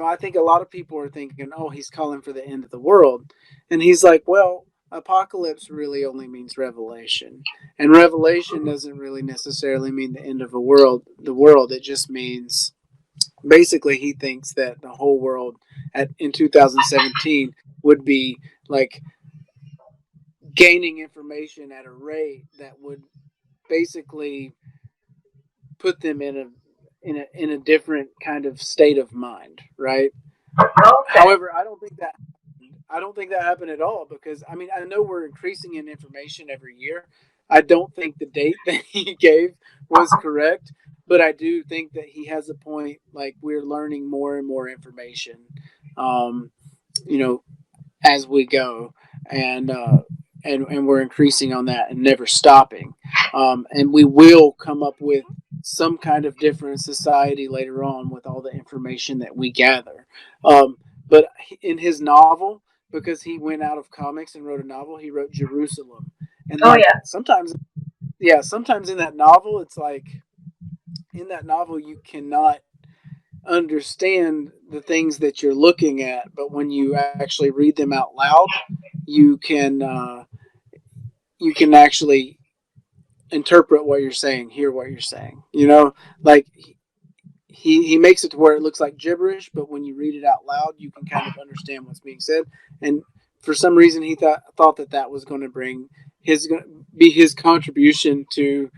I think a lot of people are thinking, oh, he's calling for the end of the world. And he's like, well, apocalypse really only means revelation. And revelation doesn't really necessarily mean the end of the world. It just means, basically, he thinks that the whole world in 2017 would be like gaining information at a rate that would basically put them in a different kind of state of mind, right? Okay. However, I don't think that happened at all because, I mean, I know we're increasing in information every year. I don't think the date that he gave was correct, but I do think that he has a point. Like, we're learning more and more information, um, you know, as we go, and and we're increasing on that and never stopping. And we will come up with some kind of different society later on with all the information that we gather. But in his novel, because he went out of comics and wrote a novel, he wrote Jerusalem, and Oh like yeah. sometimes in that novel, it's like, in that novel you cannot understand the things that you're looking at, but when you actually read them out loud, you can you can actually interpret what you're saying, hear what you're saying. Like, he makes it to where it looks like gibberish, but when you read it out loud, you can kind of understand what's being said. And for some reason, he thought that was going to bring be his contribution to,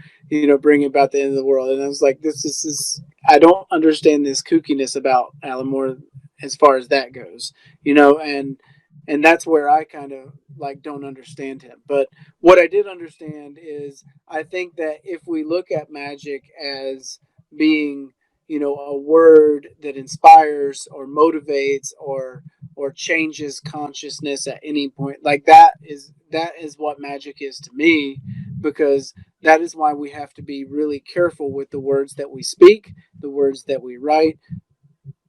bring about the end of the world. And I was like, this is I don't understand this kookiness about Alan Moore as far as that goes, and that's where I kind of like don't understand him. But what I did understand is I think that if we look at magic as being, a word that inspires or motivates or changes consciousness at any point, like that is what magic is to me, because that is why we have to be really careful with the words that we speak, the words that we write,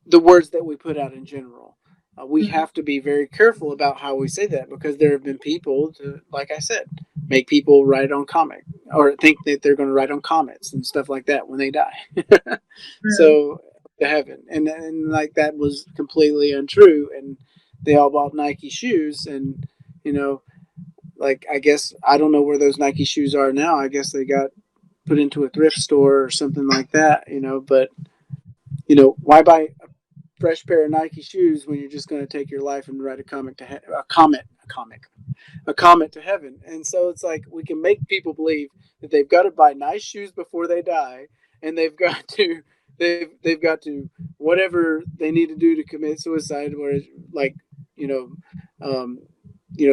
the words that we put out in general. We have to be very careful about how we say that, because there have been people to, like I said, make people write on comic or think that they're going to write on comets and stuff like that when they die. So to heaven, and like that was completely untrue. And they all bought Nike shoes, and like I guess I don't know where those Nike shoes are now. I guess they got put into a thrift store or something like that. But why buy fresh pair of Nike shoes when you're just going to take your life and write a comet to heaven? And so it's like we can make people believe that they've got to buy nice shoes before they die, and they've got to whatever they need to do to commit suicide, where like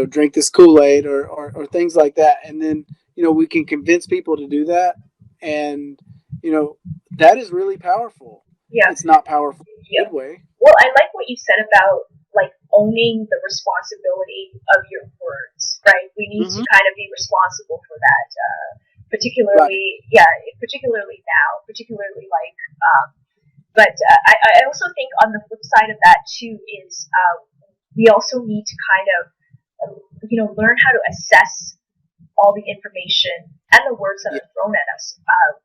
drink this Kool-Aid or things like that, and then we can convince people to do that, and that is really powerful. Yeah, it's not powerful in a good way. Well, I like what you said about like owning the responsibility of your words, right? We need to kind of be responsible for that, particularly now, particularly like. But I also think on the flip side of that too is we also need to kind of learn how to assess all the information and the words that are thrown at us,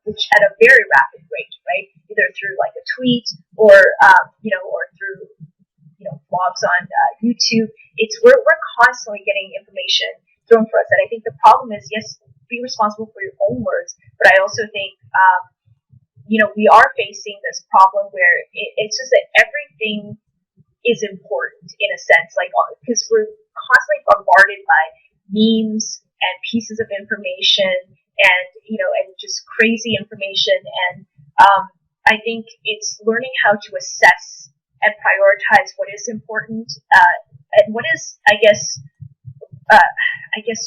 which at a very rapid rate, right? Either through like a tweet or or through blogs on YouTube. We're constantly getting information thrown for us, and I think the problem is, yes, be responsible for your own words, but I also think we are facing this problem where it's just that everything is important in a sense, like because we're constantly bombarded by memes and pieces of information and and just crazy information, and I think it's learning how to assess and prioritize what is important and what is I guess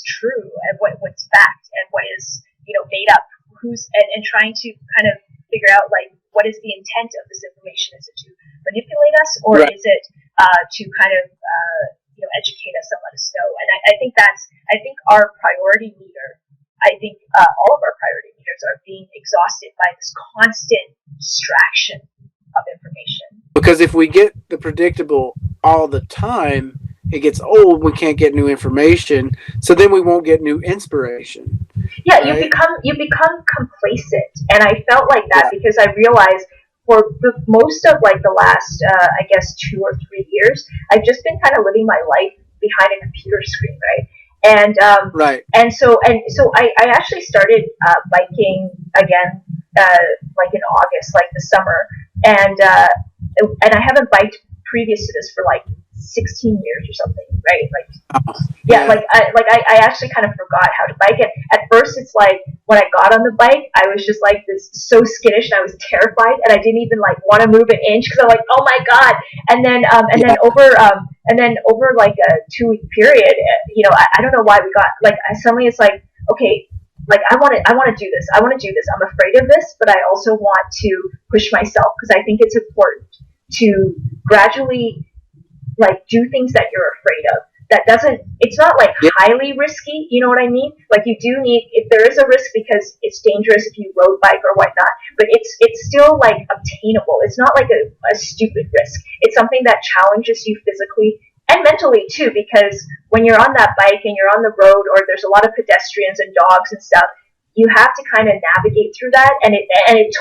true, and what's fact and what is made up, and trying to kind of figure out like what is the intent of this information. Is it to manipulate us, or is it to kind of educate us and let us know? And I think our priority meter, all of our priority meters are being exhausted by this constant distraction of information. Because if we get the predictable all the time, it gets old. We can't get new information, so then we won't get new inspiration. Yeah, right? you become complacent, and I felt like that because I realized for most of like the last 2 or 3 years, I've just been kind of living my life behind a computer screen, right? And and so I actually started biking again like in August, like the summer, and I haven't biked previous to this for like 16 years or something, right? I actually kind of forgot how to bike. And at first, it's like when I got on the bike, I was just like this so skittish, and I was terrified, and I didn't even like want to move an inch because I'm like, oh my god! And then over like a 2-week period, I don't know why we got like suddenly it's like, okay, like I want to do this. I'm afraid of this, but I also want to push myself because I think it's important to gradually like do things that you're afraid of. It's not like highly risky, you know what I mean? Like you do need, if there is a risk because it's dangerous if you road bike or whatnot, but it's still like obtainable. It's not like a stupid risk. It's something that challenges you physically and mentally too, because when you're on that bike and you're on the road or there's a lot of pedestrians and dogs and stuff, you have to kind of navigate through that, and it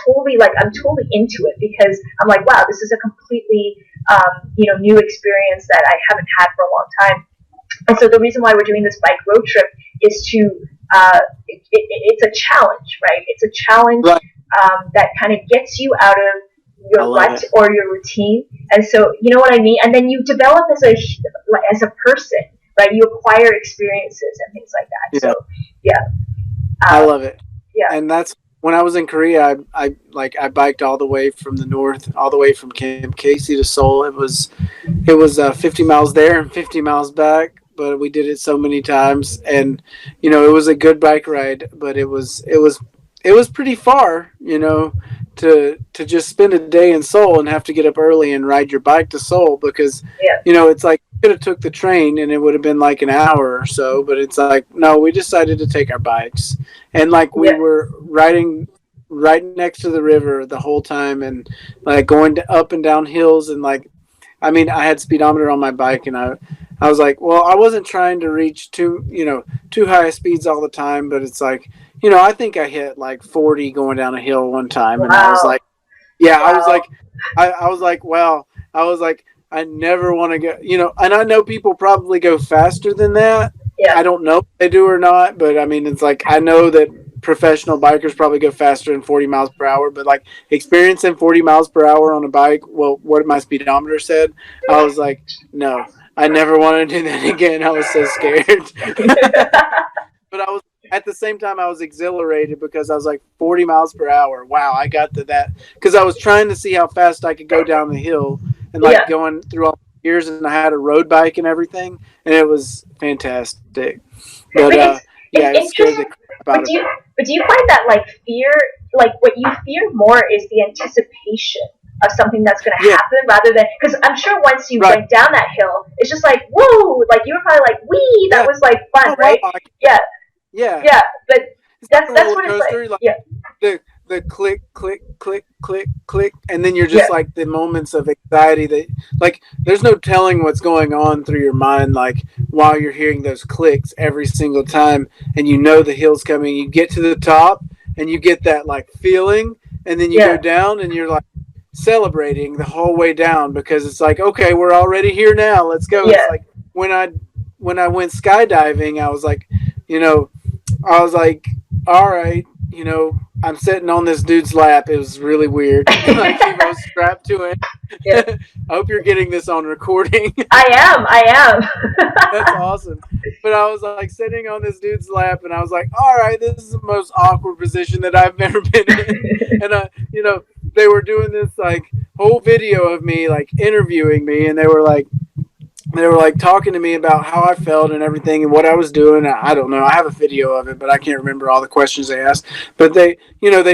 totally, like, I'm totally into it because I'm like, wow, this is a completely new experience that I haven't had for a long time. And so the reason why we're doing this bike road trip is to it's a challenge, right? It's a challenge that kind of gets you out of your rut or your routine, and so you know what I mean. And then you develop as a person, right? You acquire experiences and things like that. Yeah. So yeah, I love it. Yeah. And that's when I was in Korea. I biked all the way from the north, all the way from Camp Casey to Seoul. It was 50 miles there and 50 miles back, but we did it so many times, and it was a good bike ride, but it was pretty far, to just spend a day in Seoul and have to get up early and ride your bike to Seoul, because it's like you could have took the train and it would have been like an hour or so, but it's like, no, we decided to take our bikes, and like we were riding right next to the river the whole time, and like going up and down hills, and like, I mean, I had speedometer on my bike, and I was like, well, I wasn't trying to reach too high speeds all the time, but it's like, I think I hit like 40 going down a hill one time, and I was like, I was like, I was like, wow, I was like, I never want to go, and I know people probably go faster than that. Yeah. I don't know if they do or not, but I mean, it's like, I know that professional bikers probably go faster than 40 miles per hour, but like experiencing 40 miles per hour on a bike, well, what my speedometer said, I was like, no, I never want to do that again. I was so scared. But I was, at the same time, I was exhilarated because I was like, 40 miles per hour. Wow, I got to that. Because I was trying to see how fast I could go down the hill, and like going through all the years, and I had a road bike and everything, and it was fantastic. But it scared the crap out of me. But do you find that like fear, like what you fear more is the anticipation of something that's going to happen, rather than, because I'm sure once you went down that hill, it's just like, whoa, like you were probably like, wee, that was like fun, right? Yeah, but that's what it's like. The click, click, click, click, click, and then you're just like the moments of anxiety that, like, there's no telling what's going on through your mind, like, while you're hearing those clicks every single time, and the hill's coming. You get to the top, and you get that like feeling, and then you go down, and you're like celebrating the whole way down, because it's like, okay, we're already here now, let's go. It's like when I went skydiving, I was like, all right, I'm sitting on this dude's lap. It was really weird. Like, he was strapped to it. I hope you're getting this on recording. I am. That's awesome. But I was like sitting on this dude's lap, and I was like, all right, this is the most awkward position that I've ever been in. And they were doing this like whole video of me like interviewing me, and they were like talking to me about how I felt and everything and what I was doing. I don't know. I have a video of it, but I can't remember all the questions they asked. But they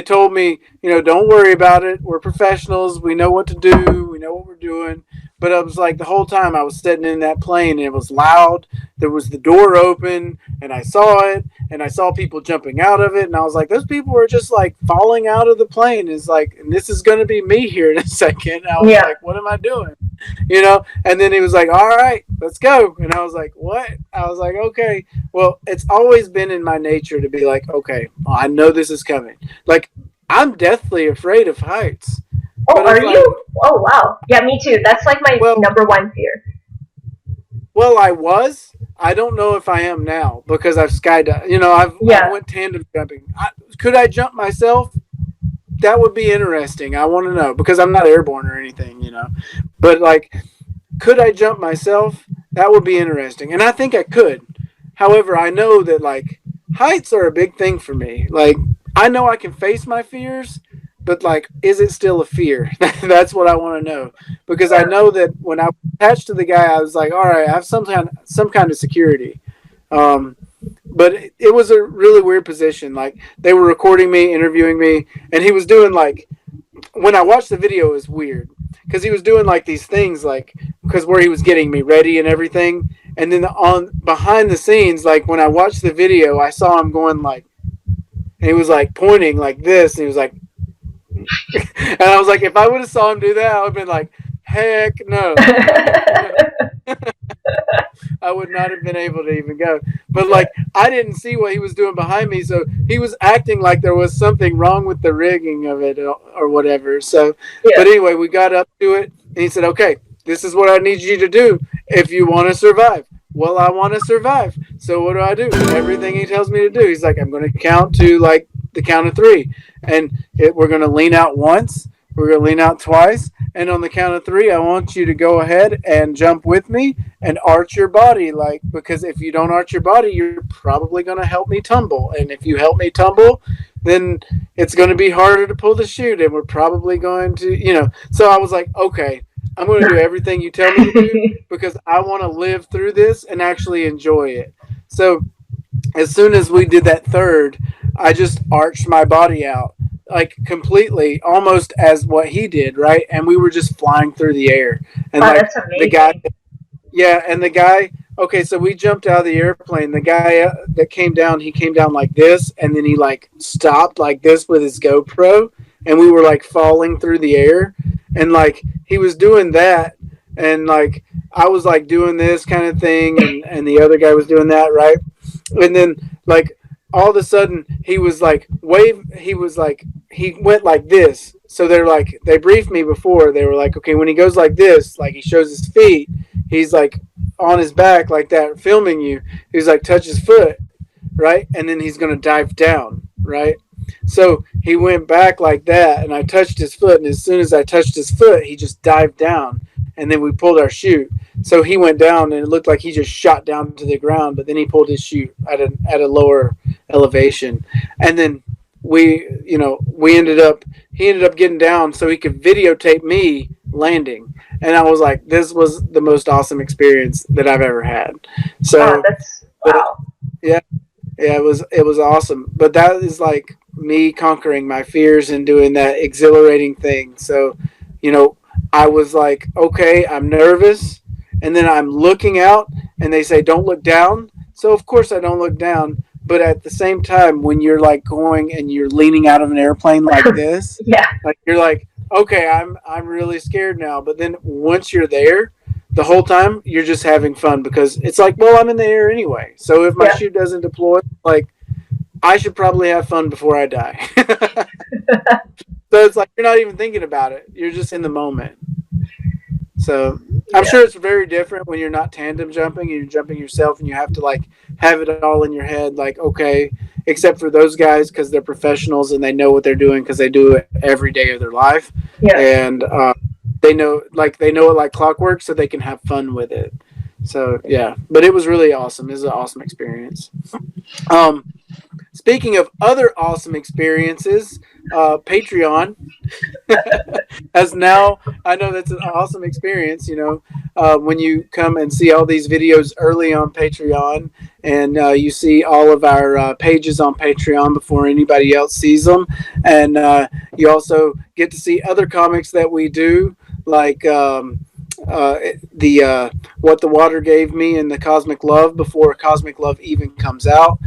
told me, don't worry about it. We're professionals. We know what to do. We know what we're doing. But I was like, the whole time I was sitting in that plane, and it was loud. There was the door open, and I saw it, and I saw people jumping out of it. And I was like, those people were just like falling out of the plane. It's like, and this is going to be me here in a second. I was like, what am I doing? And then he was like, all right, let's go. And I was like, what? I was like, okay. Well, it's always been in my nature to be like, okay, well, I know this is coming. Like, I'm deathly afraid of heights. Oh, are you? Oh, wow. Yeah, me too. That's like my number one fear. Well, I was. I don't know if I am now, because I've skydived. I went tandem jumping. Could I jump myself? That would be interesting. I want to know, because I'm not airborne or anything, But like, could I jump myself? That would be interesting. And I think I could. However, I know that like heights are a big thing for me. Like, I know I can face my fears, but like, is it still a fear? That's what I want to know. Because I know that when I attached to the guy, I was like, all right, I have some kind of security. But it was a really weird position. Like, they were recording me, interviewing me, and he was doing like, when I watched the video, it was weird, because he was doing like these things, like, because where he was getting me ready and everything. And then behind the scenes, like when I watched the video, I saw him going like, and he was like pointing like this, and he was like, and I was like, if I would have saw him do that, I would have been like, heck no. I would not have been able to even go. But like, I didn't see what he was doing behind me, so he was acting like there was something wrong with the rigging of it or whatever. So, but anyway, we got up to it, and he said, okay, this is what I need you to do if you want to survive. Well, I want to survive. So what do? Everything he tells me to do. He's like, I'm going to count to like the count of 3. And we're going to lean out once. We're going to lean out twice. And on the count of 3, I want you to go ahead and jump with me and arch your body. Because if you don't arch your body, you're probably going to help me tumble. And if you help me tumble, then it's going to be harder to pull the chute. And we're probably going to, So I was like, okay, I'm going to do everything you tell me to do because I want to live through this and actually enjoy it. So as soon as we did that third, I just arched my body out completely, almost as what he did, right? And we were just flying through the air. And that's amazing. the guy, okay, so we jumped out of the airplane. The guy that came down, he came down like this, and then he stopped like this with his GoPro, and we were falling through the air, and he was doing that, and I was doing this kind of thing, and the other guy was doing that, right? And then all of a sudden he was he went like this. So they briefed me before. They were like, okay, when he goes like this, he shows his feet, he's on his back like that, filming you. He's touch his foot, right? And then he's gonna dive down, right? So he went back like that, and I touched his foot, and as soon as I touched his foot, he just dived down, and then we pulled our chute. So he went down, and it looked like he just shot down to the ground, but then he pulled his chute at a lower elevation, and then he ended up getting down so he could videotape me landing, and I was like, this was the most awesome experience that I've ever had. So that's wow. Yeah, it was awesome. But that is me conquering my fears and doing that exhilarating thing. So, I was like, okay, I'm nervous, and then I'm looking out, and they say don't look down. So of course I don't look down. But at the same time, when you're going and you're leaning out of an airplane like this, yeah, you're okay, I'm really scared now. But then once you're there, the whole time you're just having fun because it's well, I'm in the air anyway. So if my chute doesn't deploy, I should probably have fun before I die. So it's you're not even thinking about it. You're just in the moment. So I'm sure it's very different when you're not tandem jumping and you're jumping yourself and you have to have it all in your head. Okay, except for those guys because they're professionals and they know what they're doing because they do it every day of their life. Yeah. And they know it like clockwork, so they can have fun with it. So yeah, but it was really awesome. It was an awesome experience. Speaking of other awesome experiences, Patreon has now, I know that's an awesome experience, when you come and see all these videos early on Patreon and you see all of our pages on Patreon before anybody else sees them. And you also get to see other comics that we do, like What the Water Gave Me and the Cosmic Love before Cosmic Love even comes out.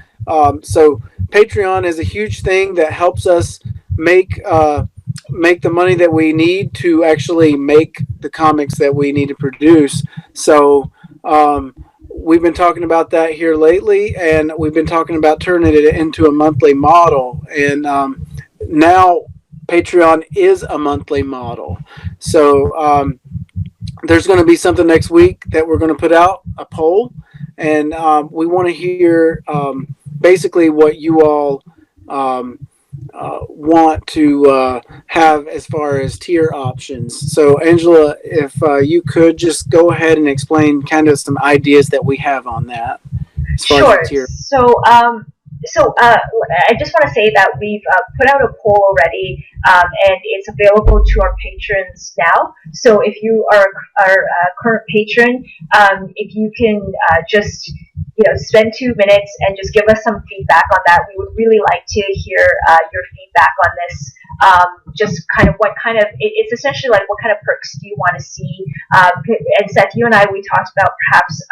So Patreon is a huge thing that helps us make the money that we need to actually make the comics that we need to produce. So we've been talking about that here lately, and we've been talking about turning it into a monthly model. And now Patreon is a monthly model. So there's going to be something next week that we're going to put out, a poll, and we want to hear basically what you all want to have as far as tier options. So Angela, if you could just go ahead and explain kind of some ideas that we have on that as far as tier. So I just want to say that we've put out a poll already, and it's available to our patrons now. So if you are our current patron, if you can just spend 2 minutes and just give us some feedback on that, we would really like to hear your feedback on this. Just kind of it's essentially what kind of perks do you want to see? And Seth, you and I, we talked about perhaps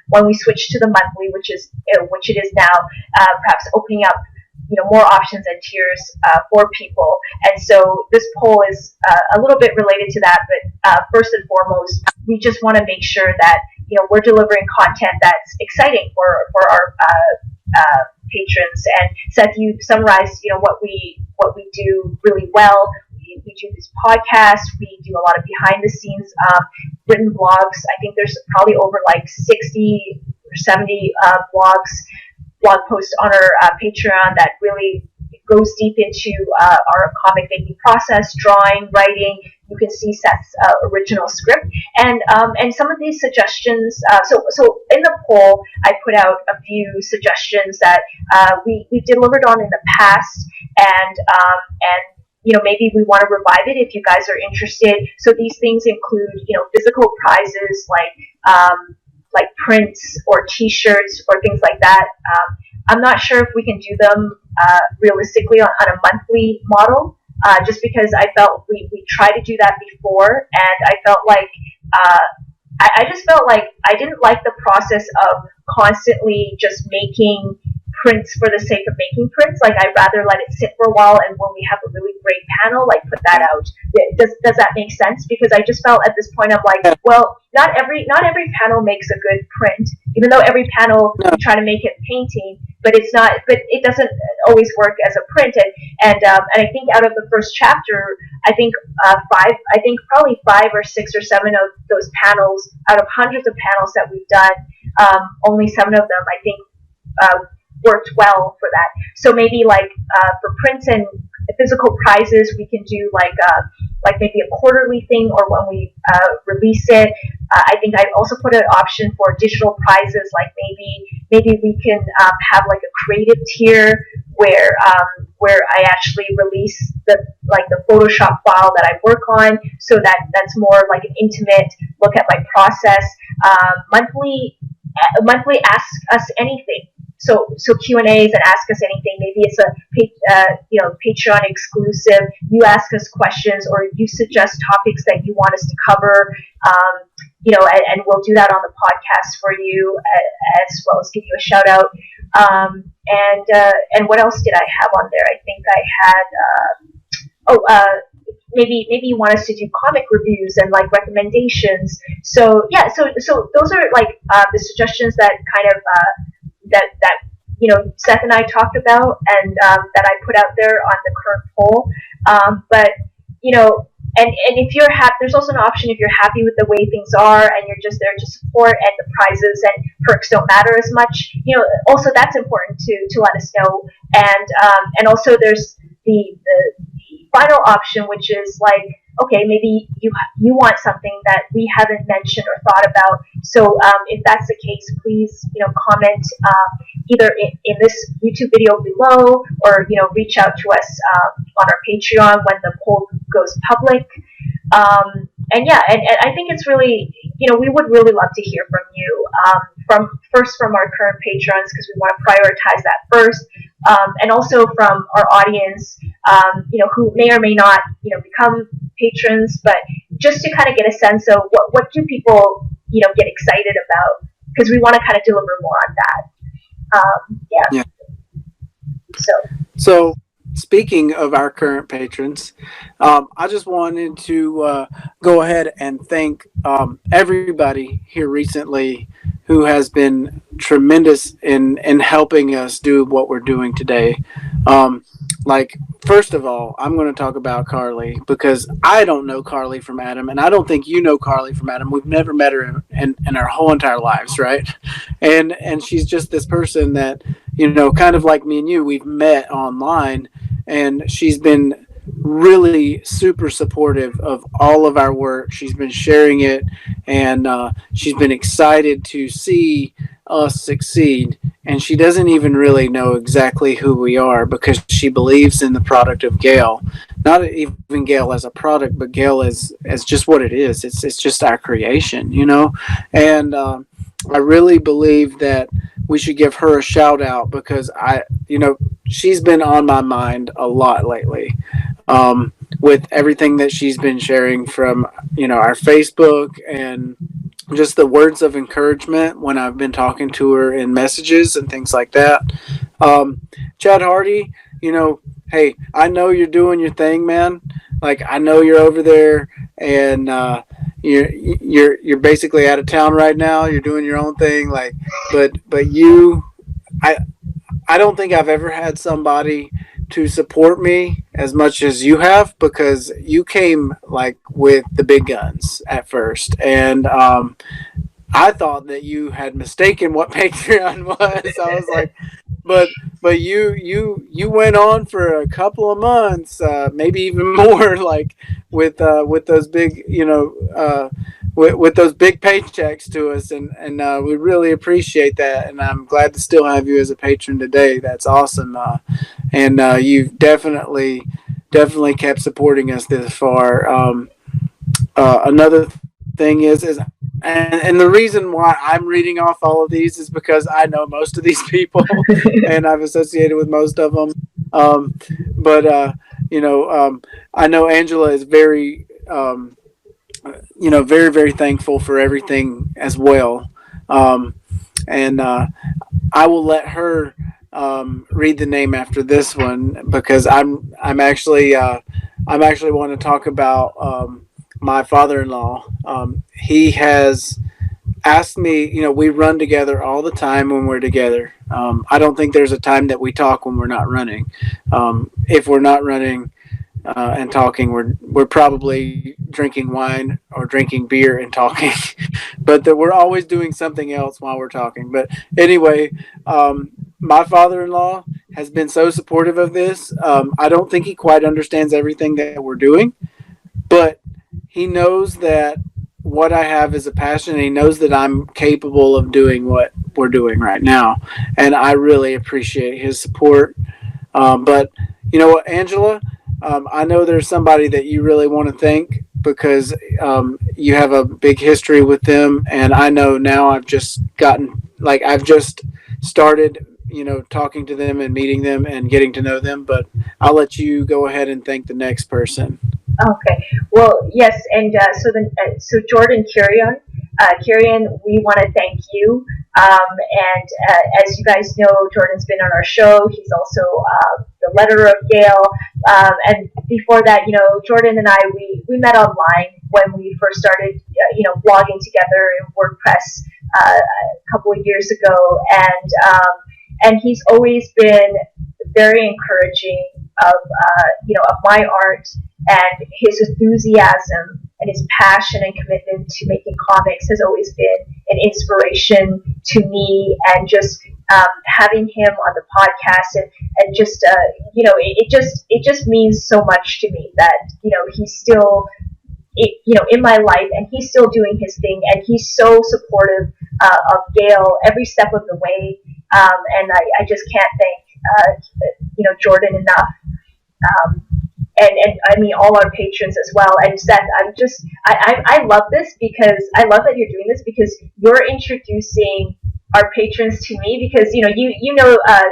when we switch to the monthly, which it is now, perhaps opening up more options and tiers for people. And so this poll is a little bit related to that, but first and foremost, we just want to make sure that we're delivering content that's exciting for our patrons. And Seth, you summarized what we do really well. We do this podcast. We do a lot of behind the scenes written blogs. I think there's probably over 60 or 70 blog posts on our Patreon that really goes deep into our comic making process, drawing, writing. You can see Seth's original script, and some of these suggestions. So in the poll, I put out a few suggestions that we delivered on in the past, and maybe we want to revive it if you guys are interested. So these things include physical prizes like prints or T-shirts or things like that. I'm not sure if we can do them realistically on a monthly model, just because I felt we tried to do that before, and I felt like I just felt like I didn't like the process of constantly just making prints for the sake of making prints. Like, I'd rather let it sit for a while, and when we have a really great panel, like, put that out. Does that make sense? Because I just felt at this point, I'm like, well, not every panel makes a good print, even though every panel we try to make it painting, but it doesn't always work as a print. And I think out of the first chapter, I think probably 5 or 6 or 7 of those panels, out of hundreds of panels that we've done, only 7 of them, I think, worked well for that. So maybe for prints and physical prizes, we can do like maybe a quarterly thing, or when we release it. I think I also put an option for digital prizes, like maybe we can have like a creative tier where I actually release the Photoshop file that I work on, so that's more like an intimate look at my process. Monthly ask us anything. So Q&As and ask us anything. Maybe it's a Patreon exclusive. You ask us questions, or you suggest topics that you want us to cover. And we'll do that on the podcast for you, as well as give you a shout out. And what else did I have on there? I think I had maybe you want us to do comic reviews and like recommendations. So yeah, so those are like the suggestions that kind of that Seth and I talked about, and that I put out there on the current poll. But and if you're there's also an option if you're happy with the way things are and you're just there to support, and the prizes and perks don't matter as much. Also that's important to let us know. And also there's the final option, which is like, okay, maybe you want something that we haven't mentioned or thought about. So if that's the case, please comment either in this YouTube video below, or reach out to us on our Patreon when the poll goes public. And I think it's really, we would really love to hear from you, from our current patrons, because we want to prioritize that first, and also from our audience, who may or may not, become patrons, but just to kind of get a sense of what do people, get excited about, because we want to kind of deliver more on that. Yeah. So speaking of our current patrons, I just wanted to go ahead and thank everybody here recently who has been tremendous in helping us do what we're doing today. First of all, I'm going to talk about Carly, because I don't know Carly from Adam, and I don't think you know Carly from Adam. We've never met her in our whole entire lives, right? And she's just this person that, kind of like me and you, we've met online, and she's been really super supportive of all of our work. She's been sharing it, and she's been excited to see us succeed, and she doesn't even really know exactly who we are, because she believes in the product of Gale. Not even Gale as a product, but Gale as just what it is. It's just our creation, and I really believe that we should give her a shout out, because she's been on my mind a lot lately, with everything that she's been sharing from our Facebook, and just the words of encouragement when I've been talking to her in messages and things like that. Chad Hardy, hey, I know you're doing your thing, man. Like, I know you're over there, and you're basically out of town right now. You're doing your own thing, but you, I don't think I've ever had somebody to support me as much as you have, because you came with the big guns at first, and I thought that you had mistaken what Patreon was. I was like, but but you went on for a couple of months, maybe even more, like with those big, with those big paychecks to us, and we really appreciate that. And I'm glad to still have you as a patron today. That's awesome, and you've definitely kept supporting us this far. Another thing is and the reason why I'm reading off all of these is because I know most of these people and I've associated with most of them. But I know Angela is very very, very thankful for everything as well. And I will let her read the name after this one because I'm actually want to talk about my father-in-law. He has asked me. We run together all the time when we're together. I don't think there's a time that we talk when we're not running. If we're not running and talking, we're probably drinking wine or drinking beer and talking, but that we're always doing something else while we're talking. But anyway, my father-in-law has been so supportive of this. I don't think he quite understands everything that we're doing, but he knows that what I have is a passion, and he knows that I'm capable of doing what we're doing right now, and I really appreciate his support. But you know what, Angela? I know there's somebody that you really want to thank because you have a big history with them, and I know now I've just started, talking to them and meeting them and getting to know them. But I'll let you go ahead and thank the next person. Okay. Well, yes, and so Jordan Kyrian, we want to thank you. And as you guys know, Jordan's been on our show. He's also the letterer of Gale. And before that, Jordan and I, we met online when we first started, blogging together in WordPress a couple of years ago. And he's always been very encouraging of my art, and his enthusiasm and his passion and commitment to making comics has always been an inspiration to me. And just having him on the podcast and just it just means so much to me that he's still in my life, and he's still doing his thing, and he's so supportive of Gale every step of the way. And I just can't thank Jordan enough. And I mean all our patrons as well. And Seth, I love this because I love that you're doing this because you're introducing our patrons to me, because you know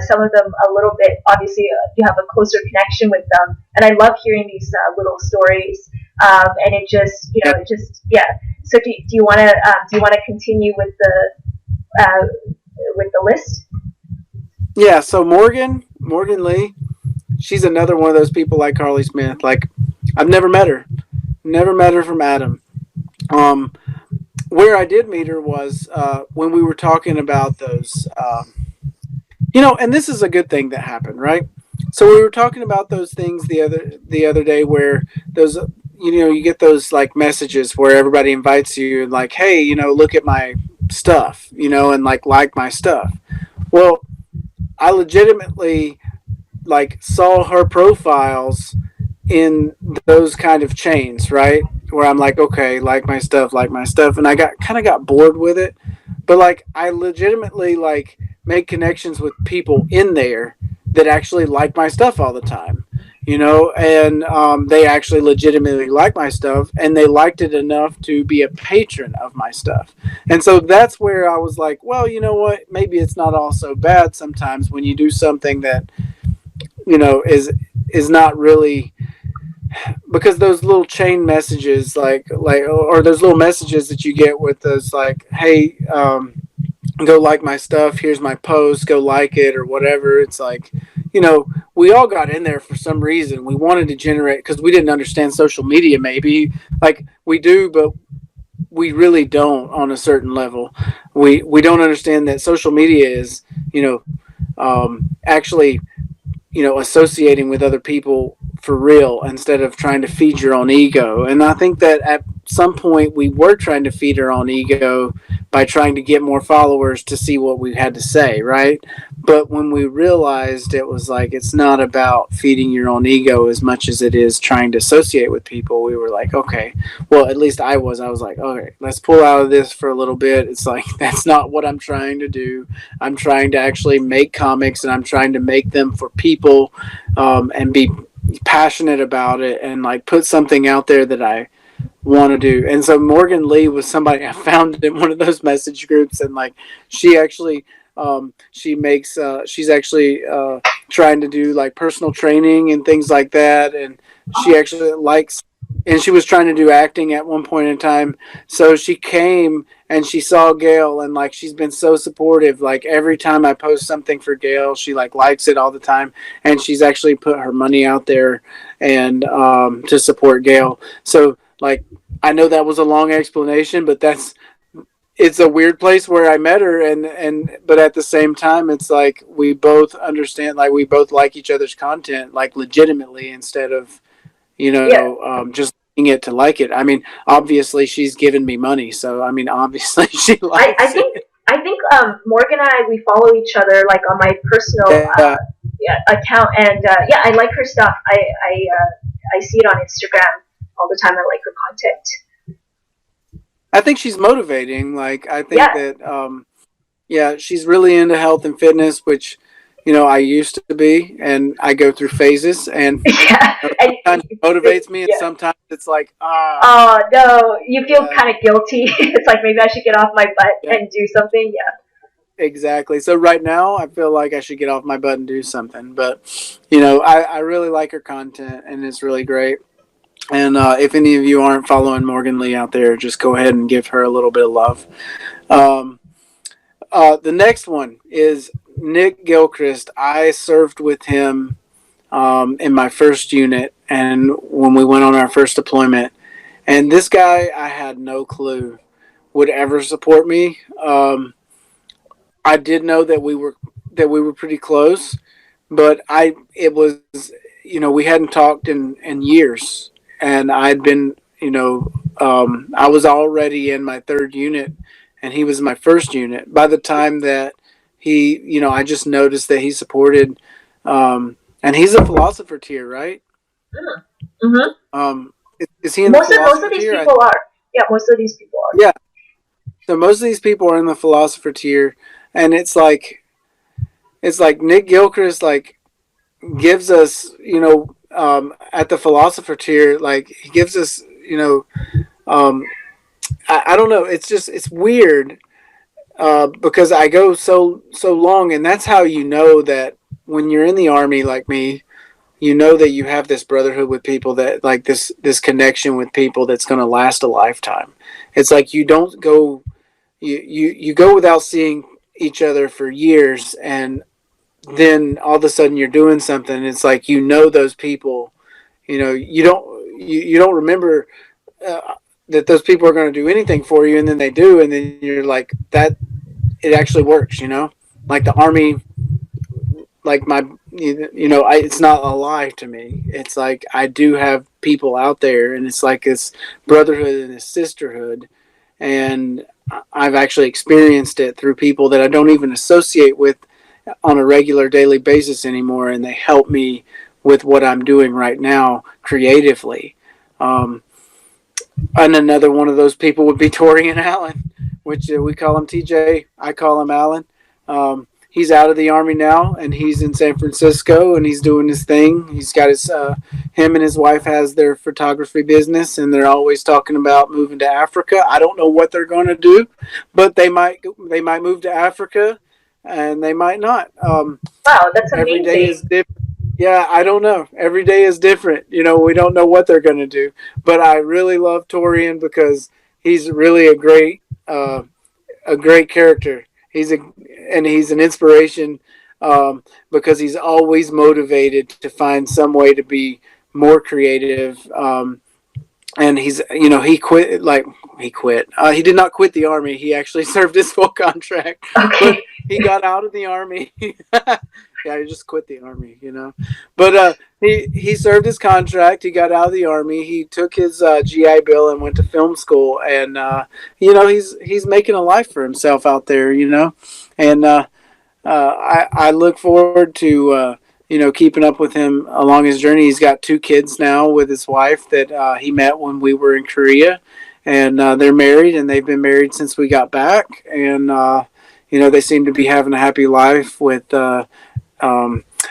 some of them a little bit. Obviously, you have a closer connection with them, and I love hearing these little stories. And it just yeah. So do you want to continue with the list? Yeah. So Morgan Lee. She's another one of those people like Carly Smith. Like, I've never met her from Adam. Where I did meet her was when we were talking about those, and this is a good thing that happened, right? So we were talking about those things the other day where those, you get those like messages where everybody invites you and like, hey, look at my stuff, and like my stuff. Well, I legitimately like saw her profiles in those kind of chains, right? Where I'm like, okay, like my stuff, and I got bored with it. But like I legitimately like make connections with people in there that actually like my stuff all the time, and they actually legitimately like my stuff, and they liked it enough to be a patron of my stuff. And so that's where I was like, well, you know what? Maybe it's not all so bad sometimes when you do something that is not really, because those little chain messages like or those little messages that you get with those like, hey, go like my stuff, here's my post, go like it or whatever. It's like, we all got in there for some reason. We wanted to generate, because we didn't understand social media, maybe like we do, but we really don't on a certain level. We don't understand that social media is actually associating with other people for real instead of trying to feed your own ego. And I think that at some point we were trying to feed our own ego by trying to get more followers to see what we had to say, right? But when we realized it was like it's not about feeding your own ego as much as it is trying to associate with people, we were like, okay, well, at least I was like, okay, let's pull out of this for a little bit. It's like that's not what I'm trying to do. I'm trying to actually make comics, and I'm trying to make them for people, and be passionate about it, and like put something out there that I want to do. And so Morgan Lee was somebody I found in one of those message groups, and like she actually she's actually trying to do like personal training and things like that, and she actually likes, and she was trying to do acting at one point in time. So she came and she saw Gale, and like she's been so supportive. Like every time I post something for Gale, she like likes it all the time, and she's actually put her money out there and to support Gale. So like I know that was a long explanation, but it's a weird place where I met her, and but at the same time it's like we both understand, like we both like each other's content like legitimately, instead of just liking it to like it. I mean, obviously she's given me money, so I mean obviously she I likes think it. Morgan and I, we follow each other like on my personal Yeah, account, and yeah, I like her stuff. I see it on Instagram all the time. I like her content. I think she's motivating. Like I think Yeah, that yeah, she's really into health and fitness, which I used to be, and I go through phases, and yeah, and sometimes it motivates me, and yeah. sometimes it's like Oh no, you feel yeah, kind of guilty. It's like maybe I should get off my butt yeah, and do something. Yeah, exactly. So right now, I feel like I should get off my butt and do something, but I really like her content, and it's really great. And if any of you aren't following Morgan Lee out there, just go ahead and give her a little bit of love. Um, the next one is Nick Gilchrist. I served with him in my first unit, and when we went on our first deployment. And this guy, I had no clue would ever support me. I did know that we were pretty close, but it was we hadn't talked in years, and I'd been I was already in my third unit, and he was my first unit. By the time that I just noticed that he supported, and he's a philosopher tier, right? mm-hmm. Is he in the Most of philosopher these tier? people are. Yeah, most of these people are. Yeah. So most of these people are in the philosopher tier, and it's like Nick Gilchrist like gives us at the philosopher tier, like he gives us um, I don't know, it's weird because I go so long, and that's how that when you're in the army like me, that you have this brotherhood with people, that like this connection with people that's going to last a lifetime. It's like you don't go you go without seeing each other for years, and then all of a sudden you're doing something. It's like those people. You don't remember that those people are going to do anything for you, and then they do, and then you're like that. It actually works. Like the army, like it's not a lie to me. It's like I do have people out there, and it's like this brotherhood and this sisterhood, and I've actually experienced it through people that I don't even associate with on a regular daily basis anymore, and they help me with what I'm doing right now creatively. Um, and another one of those people would be Torian Allen, which we call him TJ. I call him Allen. He's out of the army now, and he's in San Francisco, and he's doing his thing. He's got him and his wife has their photography business, and they're always talking about moving to Africa. I don't know what they're going to do, but they might move to Africa, and they might not. Wow, that's Every day is amazing. different. Yeah, I don't know. Every day is different. We don't know what they're going to do. But I really love Torian because he's really a great character. He's an inspiration because he's always motivated to find some way to be more creative. And he quit. He did not quit the army. He actually served his full contract, but Okay. he got out of the army. Yeah, he just quit the army, you know. But he served his contract. He got out of the army. He took his GI Bill and went to film school, and you know he's making a life for himself out there, you know. And I look forward to you know keeping up with him along his journey. He's got 2 kids now with his wife that he met when we were in Korea, and they're married, and they've been married since we got back, and you know they seem to be having a happy life with.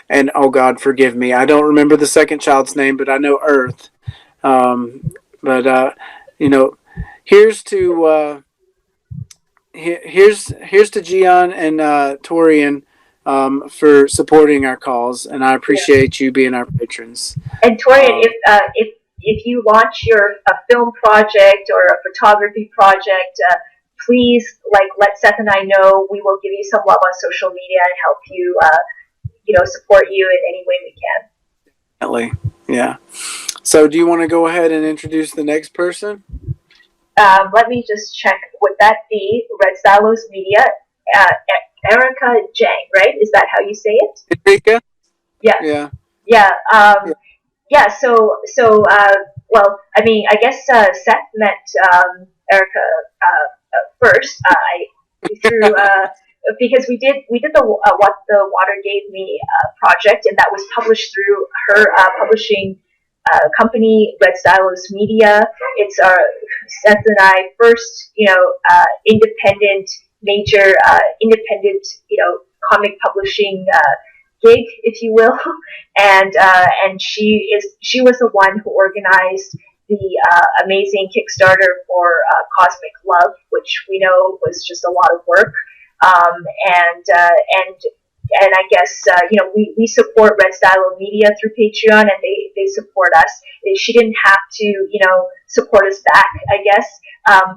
And oh God, forgive me, I don't remember the second child's name, but I know Earth. But you know, here's to here's to Gian and Torian for supporting our cause, and I Yeah. appreciate you being our patrons. And Torian, Um, if you launch your a film project or a photography project, please like let Seth and I know. We will give you some love on social media and help you, support you in any way we can. definitely, yeah. So, do you want to go ahead and introduce the next person? Let me just check. Would that be Red Silos Media? Erica Jang, right? Is that how you say it? Enrica? Yeah. Yeah. Yeah. Yeah. Yeah. Well, I mean, I guess Seth met Erica first. Through because we did the What the Water Gave Me project, and that was published through her publishing company, Red Stylos Media. It's our Seth and I first, independent, major, independent, comic publishing gig, if you will. And she was the one who organized the amazing Kickstarter for Cosmic Love, which we know was just a lot of work. And I guess we support Red Stylo Media through Patreon, and they support us. She didn't have to support us back, I guess,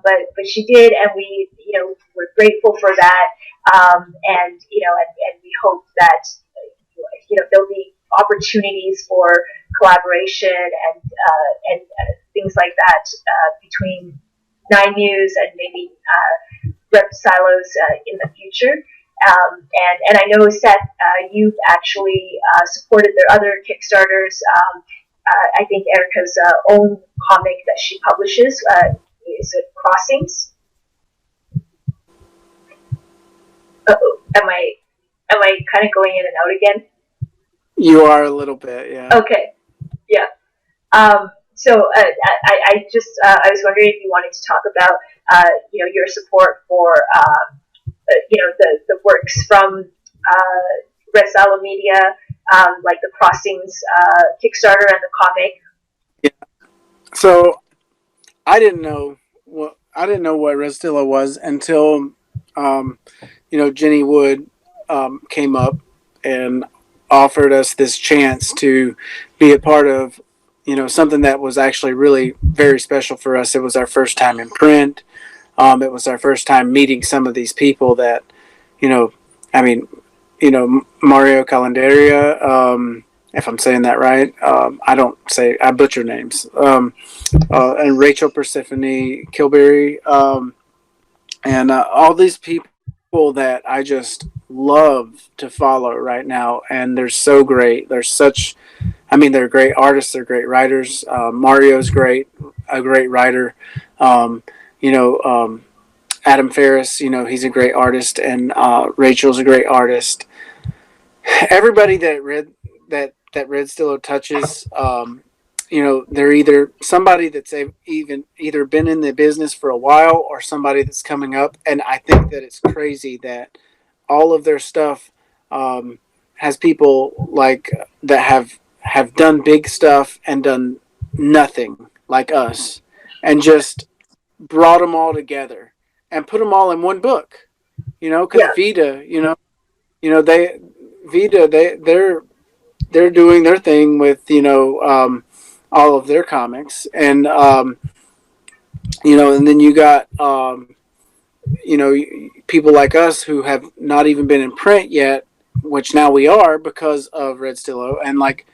but she did, and we're grateful for that. And we hope that there'll be opportunities for collaboration and things like that between Nine News and maybe Rep Silos in the future. And I know, Seth, you've actually supported their other Kickstarters. I think Erica's own comic that she publishes is it Crossings? Uh-oh, am I kind of going in and out again? You are a little bit, yeah. Okay, yeah. So I was wondering if you wanted to talk about your support for the works from Red Silo Media, like the Crossings Kickstarter and the comic. Yeah. So I didn't know what Restilla was until Jenny Wood came up and offered us this chance to be a part of something that was actually really very special for us. It was our first time in print. It was our first time meeting some of these people that Mario Calendaria, if I'm saying that right. I butcher names. And Rachel Persephone Kilberry, and all these people that I just love to follow right now, and they're so great. They're great artists. They're great writers. Mario's a great writer. Um, Adam Ferris, he's a great artist, and Rachel's a great artist. Everybody that Red Stillo touches, they're either somebody that's either been in the business for a while or somebody that's coming up. And I think that it's crazy that all of their stuff has people like that have done big stuff and done nothing like us, and just brought them all together and put them all in one book. Because Yeah. Vita, they're doing their thing with all of their comics, and and then you got people like us who have not even been in print yet, which now we are because of Red Stillo, and like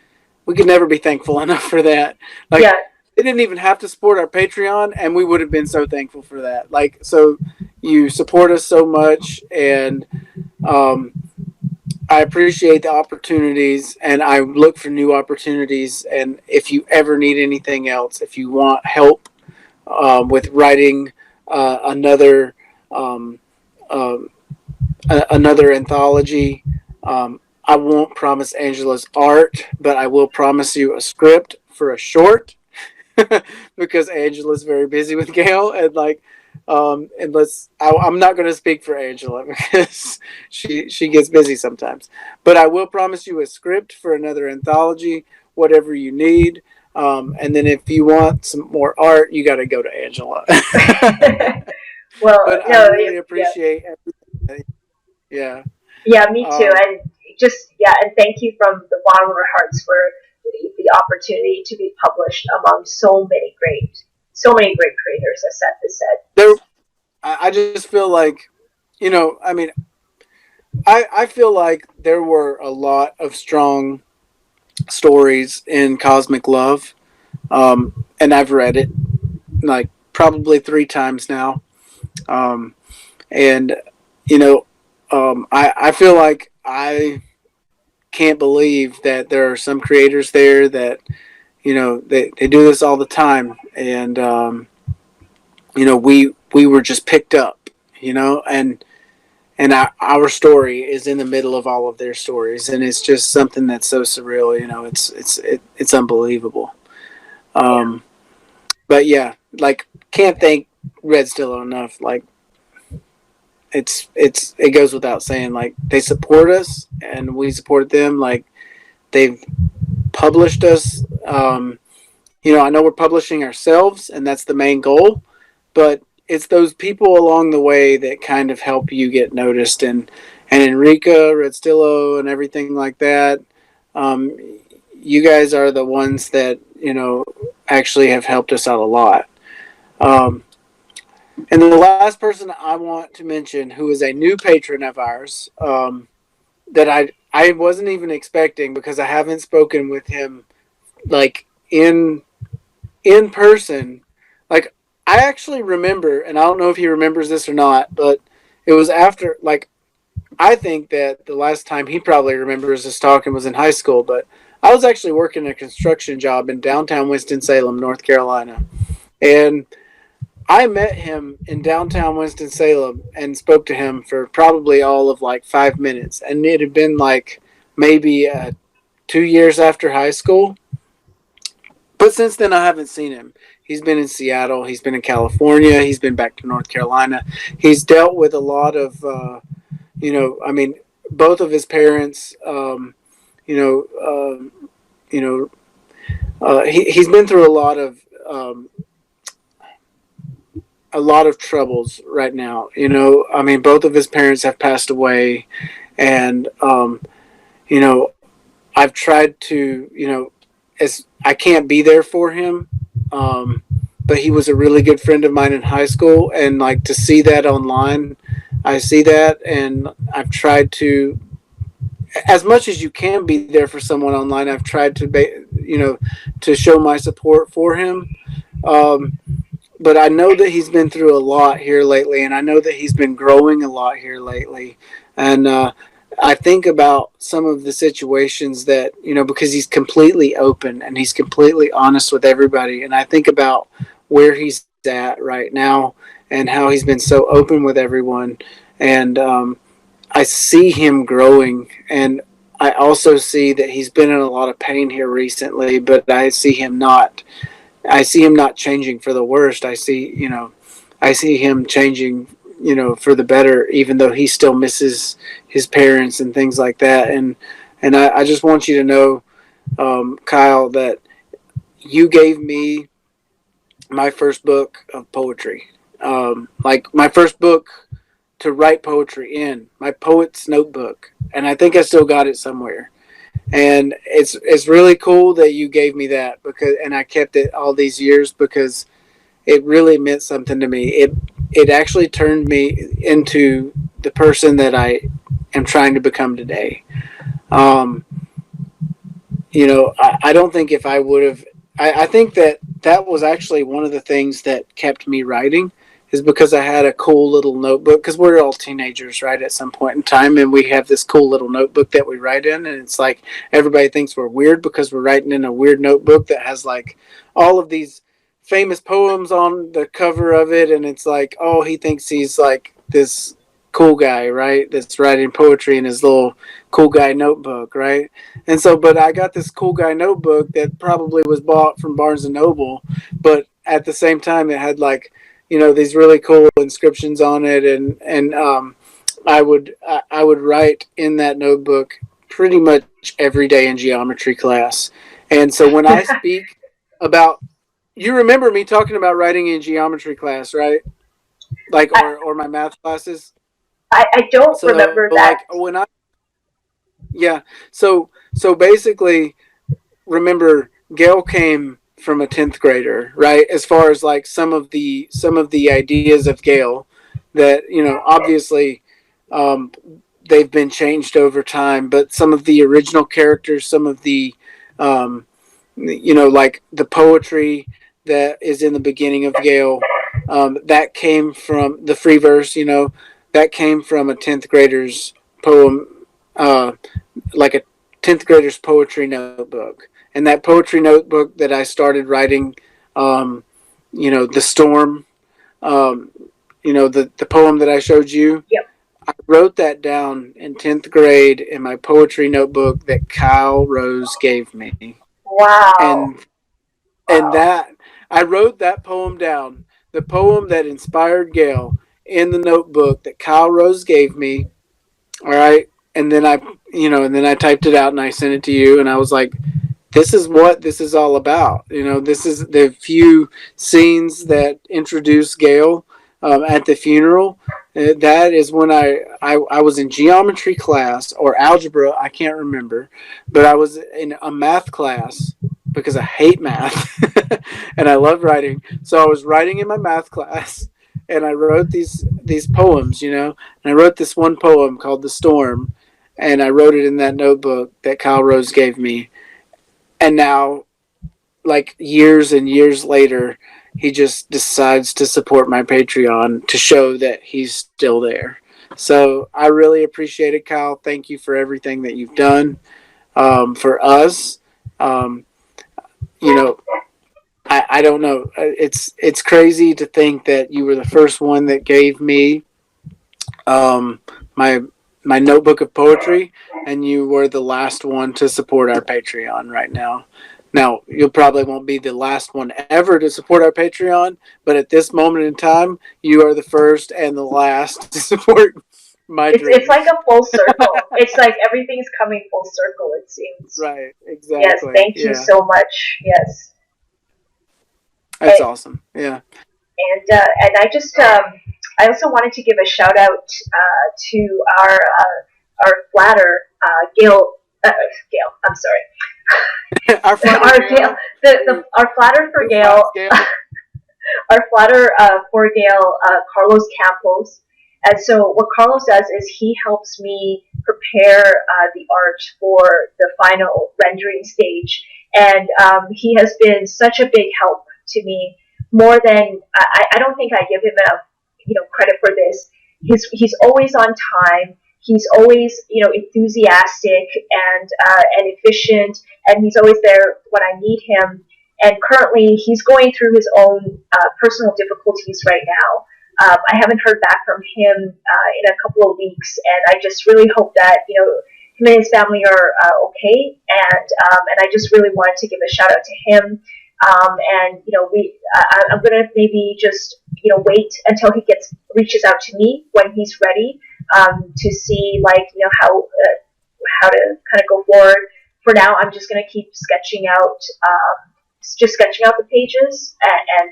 we could never be thankful enough for that. Like, Yeah. they didn't even have to support our Patreon, and we would have been so thankful for that. Like, so you support us so much, and I appreciate the opportunities, and I look for new opportunities. And if you ever need anything else, if you want help with writing another um, um, another anthology, I won't promise Angela's art, but I will promise you a script for a short because Angela's very busy with Gale, and like I'm not going to speak for Angela because she gets busy sometimes, but I will promise you a script for another anthology, whatever you need. And then if you want some more art, you got to go to Angela. Well, But I no, really yeah, appreciate everything. Yeah. yeah, me too. Um, And just, yeah, and thank you from the bottom of our hearts for the opportunity to be published among so many great creators, as Seth has said. there, I just feel like, I mean, I feel like there were a lot of strong stories in Cosmic Love, and I've read it like probably 3 times now, and you know, I feel like I can't believe that there are some creators there that they do this all the time, and we were just picked up, and our story is in the middle of all of their stories, and it's just something that's so surreal. It's unbelievable. Yeah, um but yeah, like, can't thank Red Stillo enough. Like, it goes without saying, like, they support us and we support them. Like, they've published us. I know we're publishing ourselves and that's the main goal, but it's those people along the way that kind of help you get noticed. And Enrica, Red Stillo, and everything like that. Um, you guys are the ones that actually have helped us out a lot. Um, and then the last person I want to mention, who is a new patron of ours, that I wasn't even expecting because I haven't spoken with him like in person. Like, I actually remember, and I don't know if he remembers this or not, but it was after, like, I think that the last time he probably remembers us talking was in high school, but I was actually working a construction job in downtown Winston-Salem, North Carolina. And I met him in downtown Winston-Salem and spoke to him for probably all of like 5 minutes. And it had been like maybe 2 years after high school. But since then, I haven't seen him. He's been in Seattle. He's been in California. He's been back to North Carolina. He's dealt with a lot of, I mean, both of his parents, you know, you know, he's been through a lot of troubles right now. I mean, both of his parents have passed away, and you know, I've tried to, as I can't be there for him, um, but he was a really good friend of mine in high school, and like, to see that online, I see that, and I've tried to, as much as you can be there for someone online. I've tried to, to show my support for him. Um, but I know that he's been through a lot here lately, and I know that he's been growing a lot here lately. And I think about some of the situations that, because he's completely open and he's completely honest with everybody. And I think about where he's at right now and how he's been so open with everyone. And I see him growing. And I also see that he's been in a lot of pain here recently, but I see him not changing for the worst. I see him changing, for the better, even though he still misses his parents and things like that. And I just want you to know, Kyle, that you gave me my first book of poetry. Like, my first book to write poetry in, my poet's notebook. And I think I still got it somewhere. And it's really cool that you gave me that, and I kept it all these years because it really meant something to me. It actually turned me into the person that I am trying to become today. Um, I don't think if I would have, I think that was actually one of the things that kept me writing, is because I had a cool little notebook, because we're all teenagers, right, at some point in time, and we have this cool little notebook that we write in, and it's like everybody thinks we're weird because we're writing in a weird notebook that has like all of these famous poems on the cover of it, and it's like, oh, he thinks he's like this cool guy, right, that's writing poetry in his little cool guy notebook, right? And so, but I got this cool guy notebook that probably was bought from Barnes and Noble, but at the same time it had like, these really cool inscriptions on it, and I would write in that notebook pretty much every day in geometry class. And so when I speak about, you remember me talking about writing in geometry class, right? Like, or my math classes. I don't So remember that. like when I, yeah, so basically, remember, Gale came from a 10th grader, right? As far as like some of the ideas of Gale that, obviously, um, they've been changed over time, but some of the original characters, some of the, like the poetry that is in the beginning of Gale, that came from the free verse, that came from a 10th grader's poem, like a 10th grader's poetry notebook. And that poetry notebook that I started writing, the storm, the poem that I showed you, Yep. I wrote that down in 10th grade in my poetry notebook that Kyle Rose gave me. Wow. And that I wrote that poem down, the poem that inspired Gale, in the notebook that Kyle Rose gave me. All right. And then I typed it out and I sent it to you, and I was like, this is what this is all about. This is the few scenes that introduce Gale, at the funeral. That is when I was in geometry class or algebra, I can't remember, but I was in a math class because I hate math and I love writing. So I was writing in my math class, and I wrote these poems, and I wrote this one poem called "The Storm," and I wrote it in that notebook that Kyle Rose gave me. And now, like years and years later, he just decides to support my Patreon to show that he's still there. So I really appreciate it, Kyle. Thank you for everything that you've done, for us. Um, you know, I don't know. It's crazy to think that you were the first one that gave me, um, my my notebook of poetry, and you were the last one to support our Patreon right now. Now, you probably won't be the last one ever to support our Patreon, but at this moment in time, you are the first and the last to support my It's like dreams. a full circle. It's like everything's coming full circle, it seems. Right, Yes, exactly. thank you Yeah, so much. Yes. that's And awesome. Yeah. and I also wanted to give a shout out to our flatter Gale. Gale, I'm sorry. Our flatter Our Gale, Gale. our flatter for Who Gale, flats Gale? our flatter for Gale, Carlos Campos. And so what Carlos does is he helps me prepare the art for the final rendering stage, and he has been such a big help to me. More than I don't think I give him enough, credit for this. He's always on time. He's always, enthusiastic and efficient, and he's always there when I need him. And currently, he's going through his own personal difficulties right now. I haven't heard back from him in a couple of weeks, and I just really hope that him and his family are okay. And I just really wanted to give a shout out to him. And I'm gonna maybe just wait until he reaches out to me when he's ready to see how to kind of go forward. For now, I'm just gonna keep sketching out. The pages and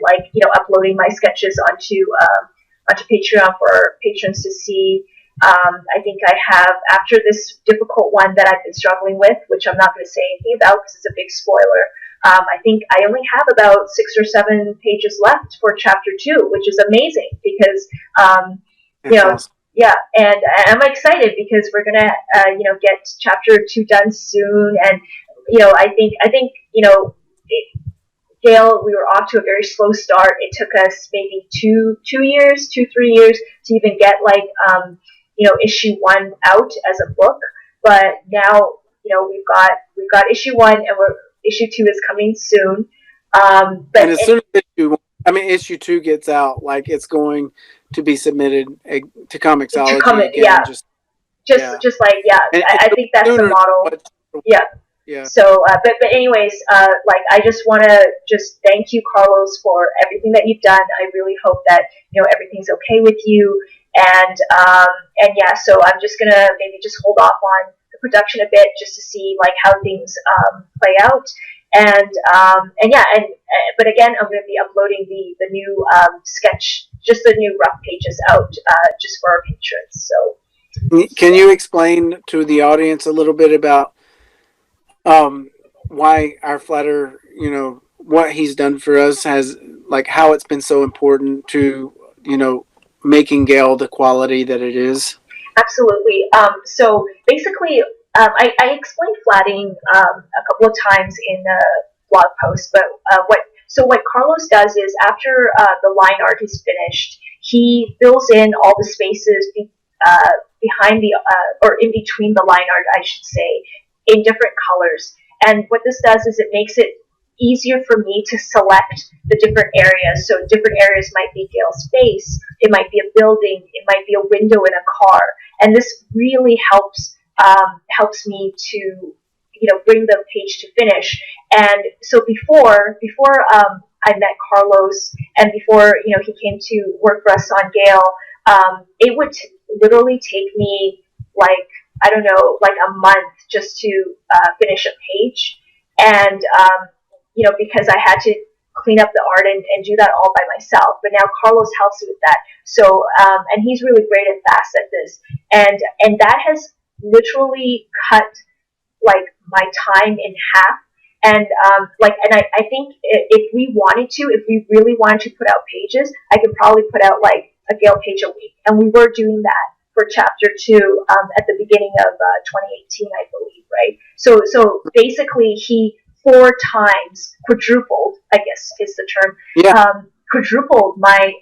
uploading my sketches onto Patreon for patrons to see. I think I have, after this difficult one that I've been struggling with, which I'm not going to say anything about because it's a big spoiler. I think I only have about 6 or 7 pages left for chapter 2, which is amazing because Awesome. yeah, and I'm excited because we're gonna get chapter 2 done soon, and I think Gale, we were off to a very slow start. It took us maybe 3 years to even get like, issue 1 out as a book. But now, we've got issue 1, and issue 2 is coming soon. But and as soon as issue 2 gets out, like it's going to be submitted to Comixology again. Yeah. Just like, yeah, I think that's the model. Yeah. Yeah. So, but anyways, like, I just want to just thank you, Carlos, for everything that you've done. I really hope that, everything's okay with you. And yeah, so I'm just going to maybe just hold off on the production a bit just to see like how things, play out. But again, I'm going to be uploading the new, sketch, just the new rough pages out, just for our patrons. So, can you explain to the audience a little bit about why our flatter, what he's done for us, has like how it's been so important to, making Gale the quality that it is? Absolutely. So basically, I explained flatting a couple of times in a blog post, but what Carlos does is after the line art is finished, he fills in all the spaces behind or in between the line art, I should say, in different colors. And what this does is it makes it easier for me to select the different areas. So different areas might be Gale's face, it might be a building, it might be a window in a car. And this really helps me to, bring the page to finish. And so before I met Carlos, and before, he came to work for us on Gale, it would literally take me like, I don't know, like a month just to finish a page. And, because I had to clean up the art and do that all by myself. But now Carlos helps me with that. So, and he's really great and fast at this. And that has literally cut like my time in half. And I think if we really wanted to put out pages, I could probably put out like a Gale page a week. And we were doing that for chapter 2 at the beginning of 2018, I believe, right? So basically he 4 times quadrupled, I guess is the term, quadrupled my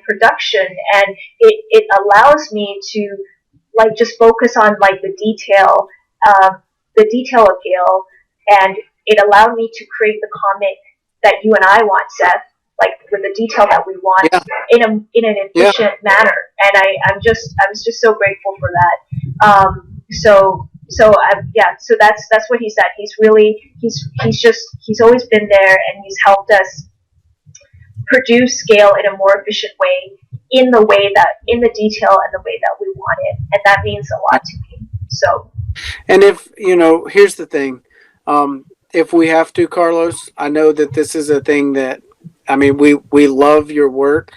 production, and it allows me to like just focus on like the detail of Gale, and it allowed me to create the comic that you and I want, Seth, like with the detail that we want in an efficient manner. And I was just so grateful for that. So that's what he said. He's always been there, and he's helped us produce Gale in a more efficient way, in the detail and the way that we want it. And that means a lot to me. So, and if, here's the thing, if we have to, Carlos, I know that this is a thing that, we love your work,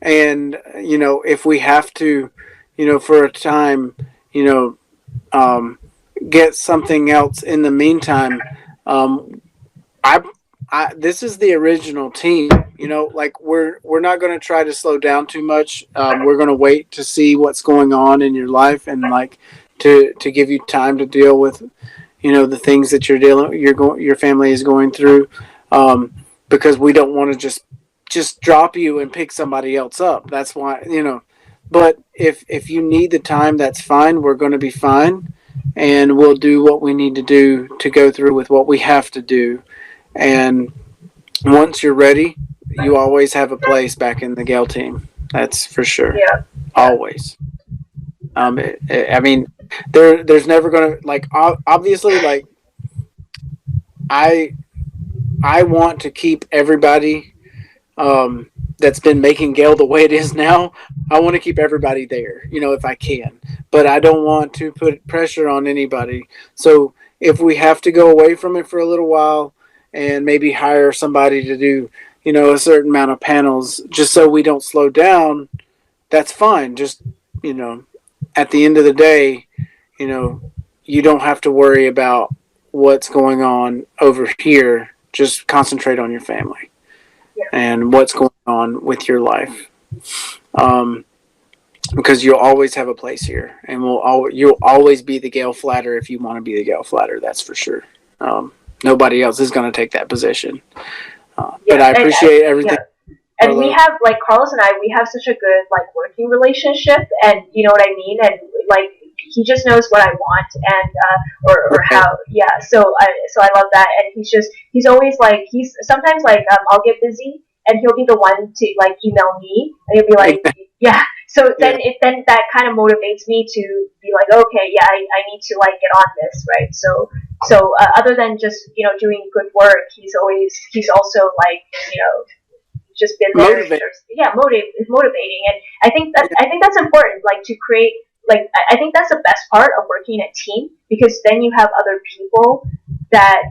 and, if we have to, for a time, get something else in the meantime, this is the original team, like we're not going to try to slow down too much. We're going to wait to see what's going on in your life, and like to give you time to deal with, the things that your family is going through, because we don't want to just drop you and pick somebody else up. That's why, but if you need the time, that's fine. We're going to be fine, and we'll do what we need to do to go through with what we have to do. And once you're ready, you always have a place back in the Gale team. That's for sure. Yeah. Always. There's never going to, like, obviously, like, I want to keep everybody that's been making Gale the way it is now. I want to keep everybody there, if I can. But I don't want to put pressure on anybody. So if we have to go away from it for a little while and maybe hire somebody to do, a certain amount of panels just so we don't slow down, that's fine. Just, at the end of the day, you don't have to worry about what's going on over here. Just concentrate on your family and what's going on with your life. Because you'll always have a place here, and you'll always be the Gale Flatter if you want to be the Gale Flatter. That's for sure. Nobody else is going to take that position. But Yeah, I appreciate everything, yeah. And we Carlo. have, like, Carlos and I, we have such a good, like, working relationship, and you know what I mean, and like, he just knows what I want, and or Right. how, yeah. So I love that, and he's always like, he's sometimes like, I'll get busy, and he'll be the one to like email me, and he'll be like, yeah. So Yeah. then that kind of motivates me to be like, okay, yeah, I need to like get on this, right? So other than just doing good work, he's also like, you know just been there. Motivate. Yeah, motivating, and Yeah. I think that's important. Like, to create, like, I think that's the best part of working in a team, because then you have other people that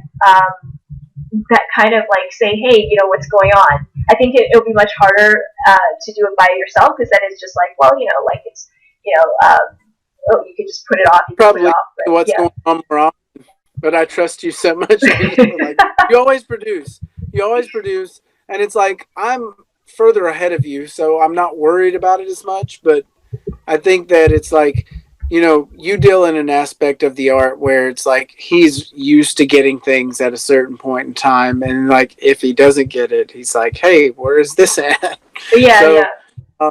that kind of like say, hey, what's going on. I think it'll be much harder to do it by yourself, because then it's just like, well, like it's oh, you can just put it off. You can put it Probably off, but what's yeah. going on more often. But I trust you so much, Angela. Like, you always produce. You always produce, and it's like I'm further ahead of you, so I'm not worried about it as much. But I think that it's like, you deal in an aspect of the art where it's like he's used to getting things at a certain point in time, and like if he doesn't get it, he's like, "Hey, where is this at?" Yeah, So, yeah. uh,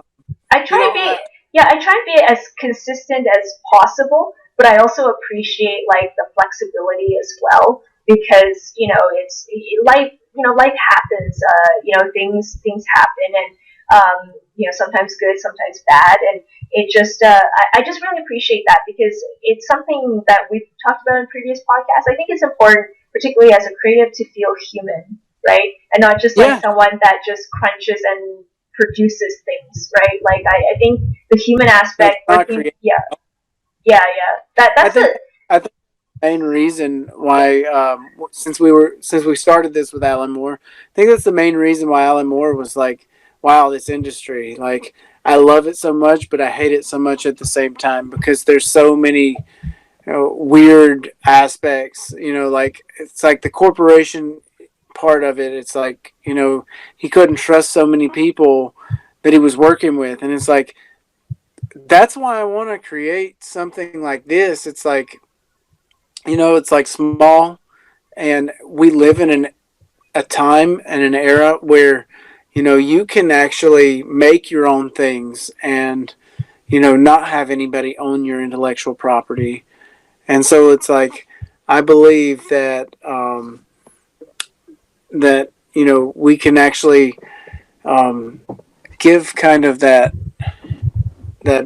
I you try know, and be I, yeah, I try and be as consistent as possible, but I also appreciate like the flexibility as well, because it's life. Life happens. Things happen, and sometimes good, sometimes bad, and it just I just really appreciate that, because it's something that we've talked about in previous podcasts. I think it's important, particularly as a creative, to feel human, right, and not just like yeah, someone that just crunches and produces things, right? Like, I think the human that's aspect, not working, creative. yeah, yeah, yeah. I That's think a I think the main reason why, since we started this with Alan Moore, I think that's the main reason why Alan Moore was like, "Wow, this industry! Like, I love it so much, but I hate it so much at the same time because there's so many weird aspects. Like it's like the corporation part of it. It's like he couldn't trust so many people that he was working with, and it's like that's why I want to create something like this. It's like it's like small, and we live in a time and an era where you can actually make your own things and not have anybody own your intellectual property. And so it's like I believe that we can actually um, give kind of that that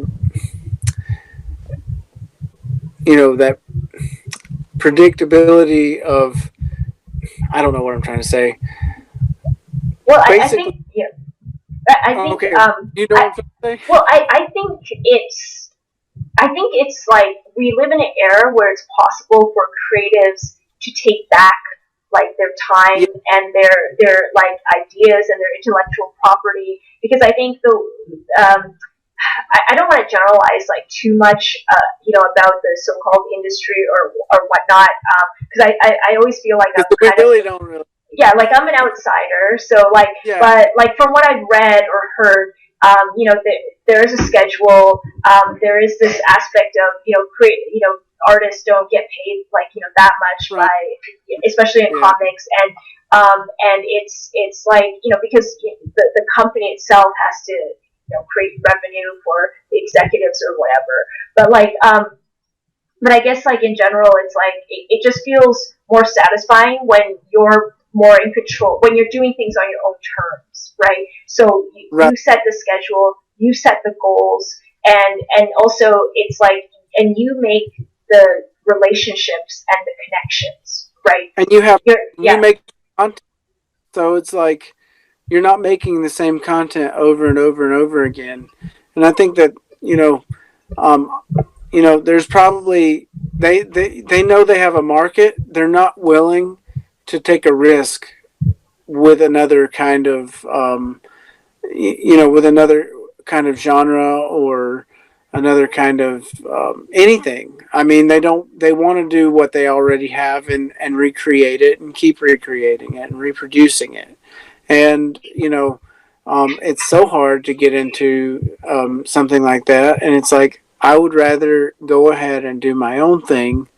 predictability of, I don't know what I'm trying to say. well. I Basically, think, yeah. I think okay, you know what I I'm trying to say? well. I think it's like we live in an era where it's possible for creatives to take back like their time Yeah, and their like ideas and their intellectual property, because I think I don't want to generalize like too much, about the so-called industry or whatnot, because I always feel like I'm because we kind of, really don't really. yeah, like I'm an outsider. So like, Yeah, but like from what I've read or heard, there is a schedule. There is this aspect of artists don't get paid like that much right. by, especially in Yeah, comics, and it's like because the company itself has to create revenue for the executives or whatever. But like but I guess like in general, it's like it just feels more satisfying when you're more in control, when you're doing things on your own terms, right? So right. you set the schedule, you set the goals, and also it's like, and you make the relationships and the connections, right? And you Yeah, make content, so it's like you're not making the same content over and over and over again. And I think that um, there's probably they know they have a market. They're not willing to take a risk with another kind of with another kind of genre or another kind of anything. I mean, they want to do what they already have and recreate it and keep recreating it and reproducing it. And it's so hard to get into something like that. And it's like I would rather go ahead and do my own thing,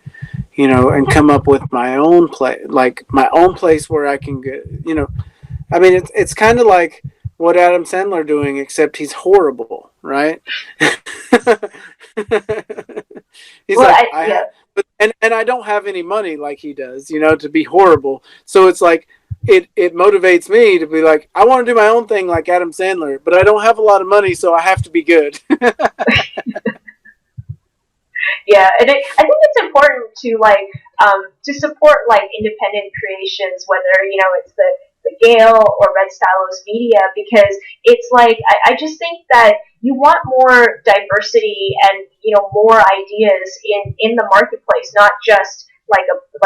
and come up with my own place, like my own place where I can get, I mean, it's kind of like what Adam Sandler doing, except he's horrible, right? He's Well, like, I, I yeah, have, but and I don't have any money like he does, to be horrible. So it's like it motivates me to be like, I want to do my own thing like Adam Sandler, but I don't have a lot of money, so I have to be good. yeah, and I think it's important to support like independent creations, whether it's the Gale or Red Stylos Media, because it's like I just think that you want more diversity and more ideas in the marketplace, not just like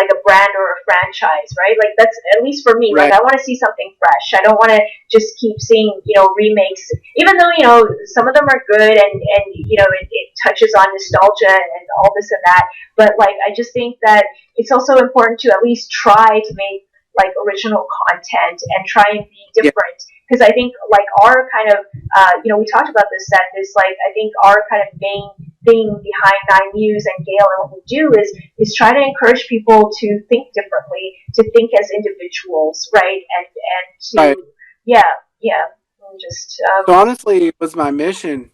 a brand or a franchise, right? Like that's at least for me. Like Right. I want to see something fresh. I don't want to just keep seeing remakes, even though some of them are good and it touches on nostalgia and all this and that. But like I just think that it's also important to at least try to make like original content and try and be Yeah. different, because I think like our kind of we talked about this, Seth, is like I think our kind of main thing behind Nine Muse and Gale and what we do is try to encourage people to think differently, to think as individuals, right? And Right. to yeah, yeah, just So honestly, it was my mission,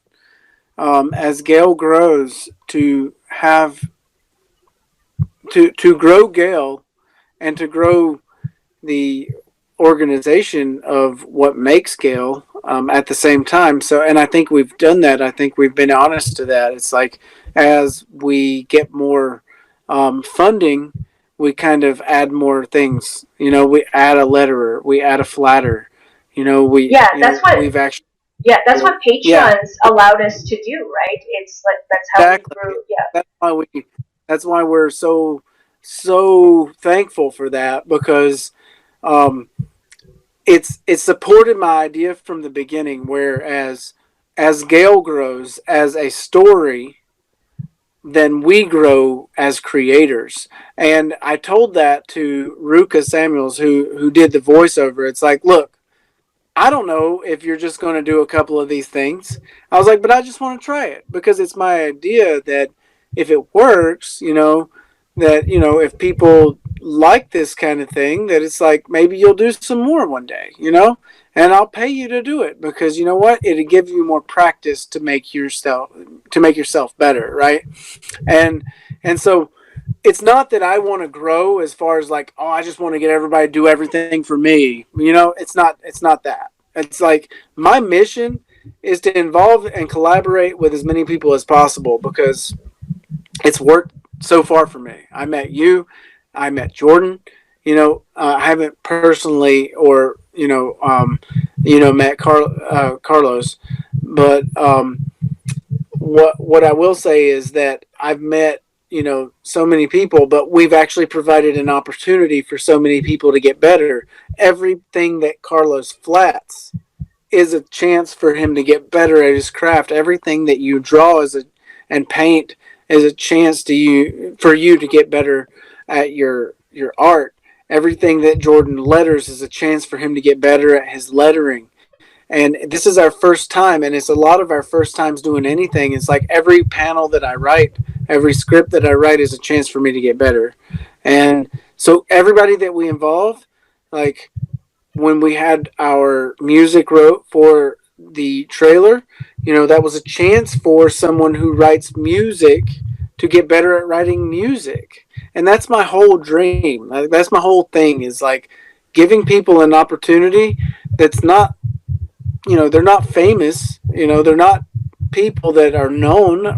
as Gale grows, to have to grow Gale and to grow the organization of what makes Gale, at the same time. So, and I think we've done that. I think we've been honest to that. It's like as we get more funding, we kind of add more things. We add a letterer, we add a flatter. yeah, We've actually, that's what yeah, Patreons allowed us to do, right? It's like that's how we exactly. grew. Yeah, That's why we. That's why we're so thankful for that, because um, it's supported my idea from the beginning. Whereas as Gale grows as a story, then we grow as creators. And I told that to Ruka Samuels, who did the voiceover. It's like, look, I don't know if you're just going to do a couple of these things. I was like, but I just want to try it because it's my idea that if it works, that, if people like this kind of thing, that it's like maybe you'll do some more one day, and I'll pay you to do it because you know what? It'll give you more practice to make yourself better, right? And and so it's not that I want to grow as far as like, oh, I just want to get everybody to do everything for me. It's not that. It's like my mission is to involve and collaborate with as many people as possible because it's worked so far for me. I met you, I met Jordan. I haven't personally or met Carlos, but what I will say is that I've met so many people, but we've actually provided an opportunity for so many people to get better. Everything that Carlos flats is a chance for him to get better at his craft. Everything that you draw and paint is a chance for you to get better at your art. Everything that Jordan letters is a chance for him to get better at his lettering. And this is our first time, and it's a lot of our first times doing anything. It's like every panel that I write, every script that I write is a chance for me to get better. And so everybody that we involve, like when we had our music wrote for the trailer, that was a chance for someone who writes music to get better at writing music. And that's my whole dream. Like, that's my whole thing is like giving people an opportunity that's not, they're not famous, they're not people that are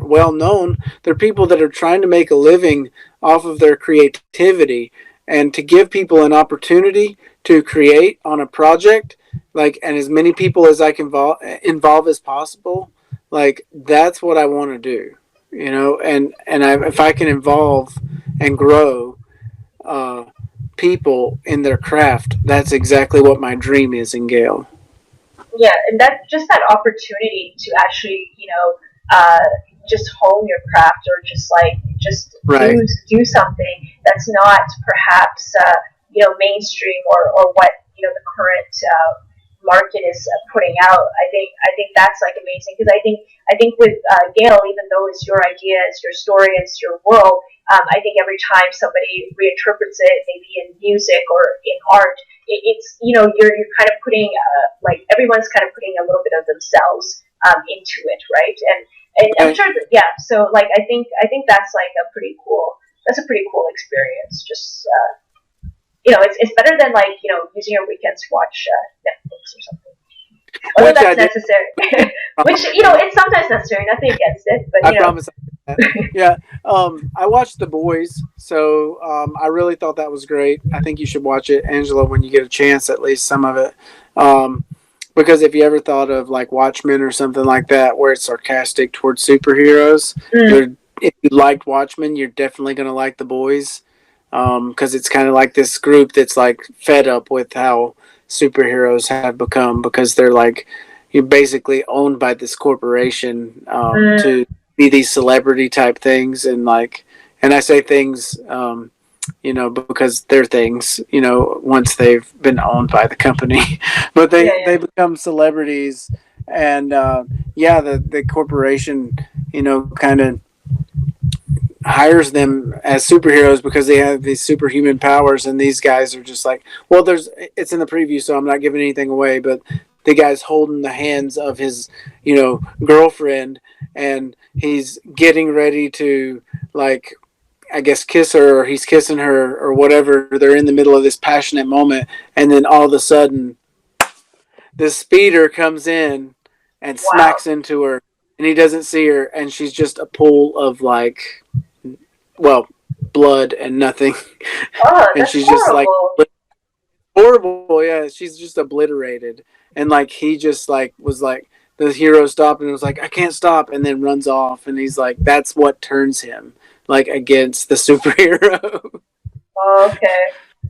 well known. They're people that are trying to make a living off of their creativity, and to give people an opportunity to create on a project, like, and as many people as I can involve as possible, like that's what I want to do, if I can involve and grow uh, people in their craft, that's exactly what my dream is in Gale. yeah, and that just that opportunity to actually uh, just hone your craft, or just Right. do something that's not perhaps mainstream, or what the current market is putting out. I think that's like amazing, because I think with Gale, even though it's your idea, it's your story, it's your world. I think every time somebody reinterprets it, maybe in music or in art, it's you're kind of putting like everyone's kind of putting a little bit of themselves into it, right? And I'm sure that, yeah. So like I think that's like a pretty cool experience. Just it's better than like using your weekends to watch Netflix or something. Although that's necessary, which it's sometimes necessary. Nothing against it, but I promise. Yeah, I watched The Boys, so I really thought that was great. I think you should watch it, Angela, when you get a chance, at least some of it. Because if you ever thought of like Watchmen or something like that, where it's sarcastic towards superheroes, if you liked Watchmen, you're definitely going to like The Boys. Because it's kind of like this group that's like fed up with how superheroes have become, because they're like you're basically owned by this corporation to be these celebrity type things, and like, and I say things because they're things once they've been owned by the company. But they become celebrities, and the corporation kind of hires them as superheroes because they have these superhuman powers, and these guys are just like, well, it's in the preview, so I'm not giving anything away, but the guy's holding the hands of his girlfriend, and he's getting ready to, like, I guess kiss her, or he's kissing her or whatever. They're in the middle of this passionate moment, and then all of a sudden this speeder comes in and smacks into her, and he doesn't see her, and she's just a pool of like, well, blood and nothing. Oh, and that's she's horrible. Just like horrible. Yeah, she's just obliterated. And like he just like was like, the hero stopped and was like, I can't stop, and then runs off, and he's like, that's what turns him like against the superhero. Oh, okay.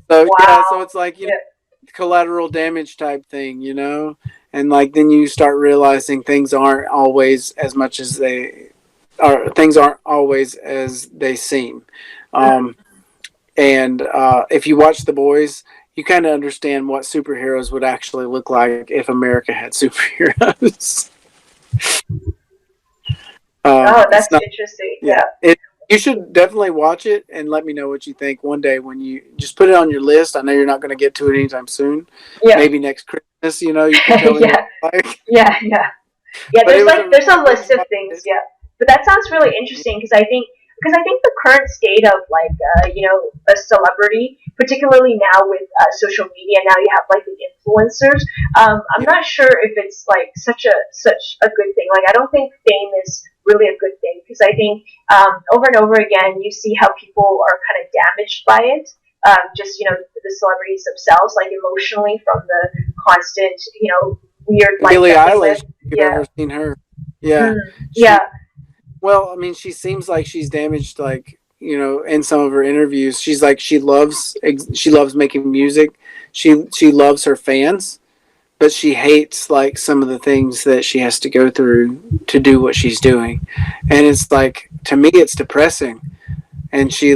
So yeah, so Wow. it's like collateral damage type thing, and like then you start realizing things aren't always as much as they are. Things aren't always as they seem. And if you watch The Boys, you kind of understand what superheroes would actually look like if America had superheroes. Oh, It's that's not, interesting. yeah. Yeah. You should definitely watch it and let me know what you think one day when you just put it on your list. I know you're not going to get to it anytime soon. Yeah. Maybe next Christmas, you can tell me what it's like. Yeah. But There's a list of things. Yeah, but that sounds really interesting because I think the current state of like a celebrity, particularly now with social media, now you have like the influencers. I'm not sure if it's like such a good thing. Like I don't think fame is really a good thing because I think over and over again you see how people are kind of damaged by it. Just the celebrities themselves, like emotionally from the constant weird life Billie that they Eilish, live. if you've Yeah. ever seen her. Yeah. Yeah. Well, I mean, she seems like she's damaged, like, in some of her interviews. She's like, she loves making music. She loves her fans, but she hates like some of the things that she has to go through to do what she's doing. And it's like, to me it's depressing. And she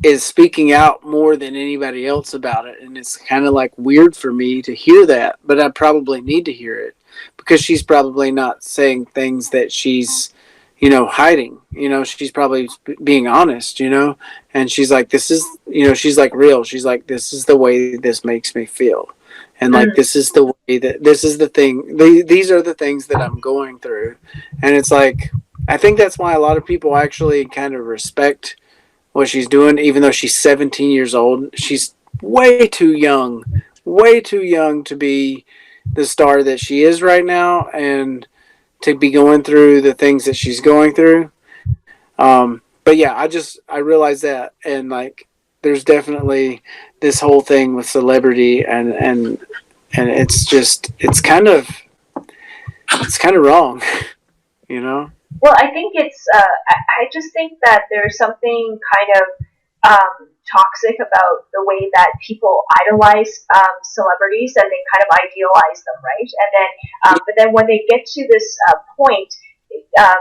is speaking out more than anybody else about it, and it's kind of like weird for me to hear that, but I probably need to hear it because she's probably not saying things that she's hiding. She's probably being honest. And she's like, this is, she's like real. She's like, this is the way this makes me feel, and like this is the way that this is the thing, these are the things that I'm going through. And it's like, I think that's why a lot of people actually kind of respect what she's doing, even though she's 17 years old. She's way too young to be the star that she is right now, and to be going through the things that she's going through. But yeah, I realized that, and like, there's definitely this whole thing with celebrity, and it's kind of wrong, you know. Well, I think it's. I just think that there's something kind of toxic about the way that people idolize celebrities and they kind of idealize them, right? And then, but then when they get to this point, uh,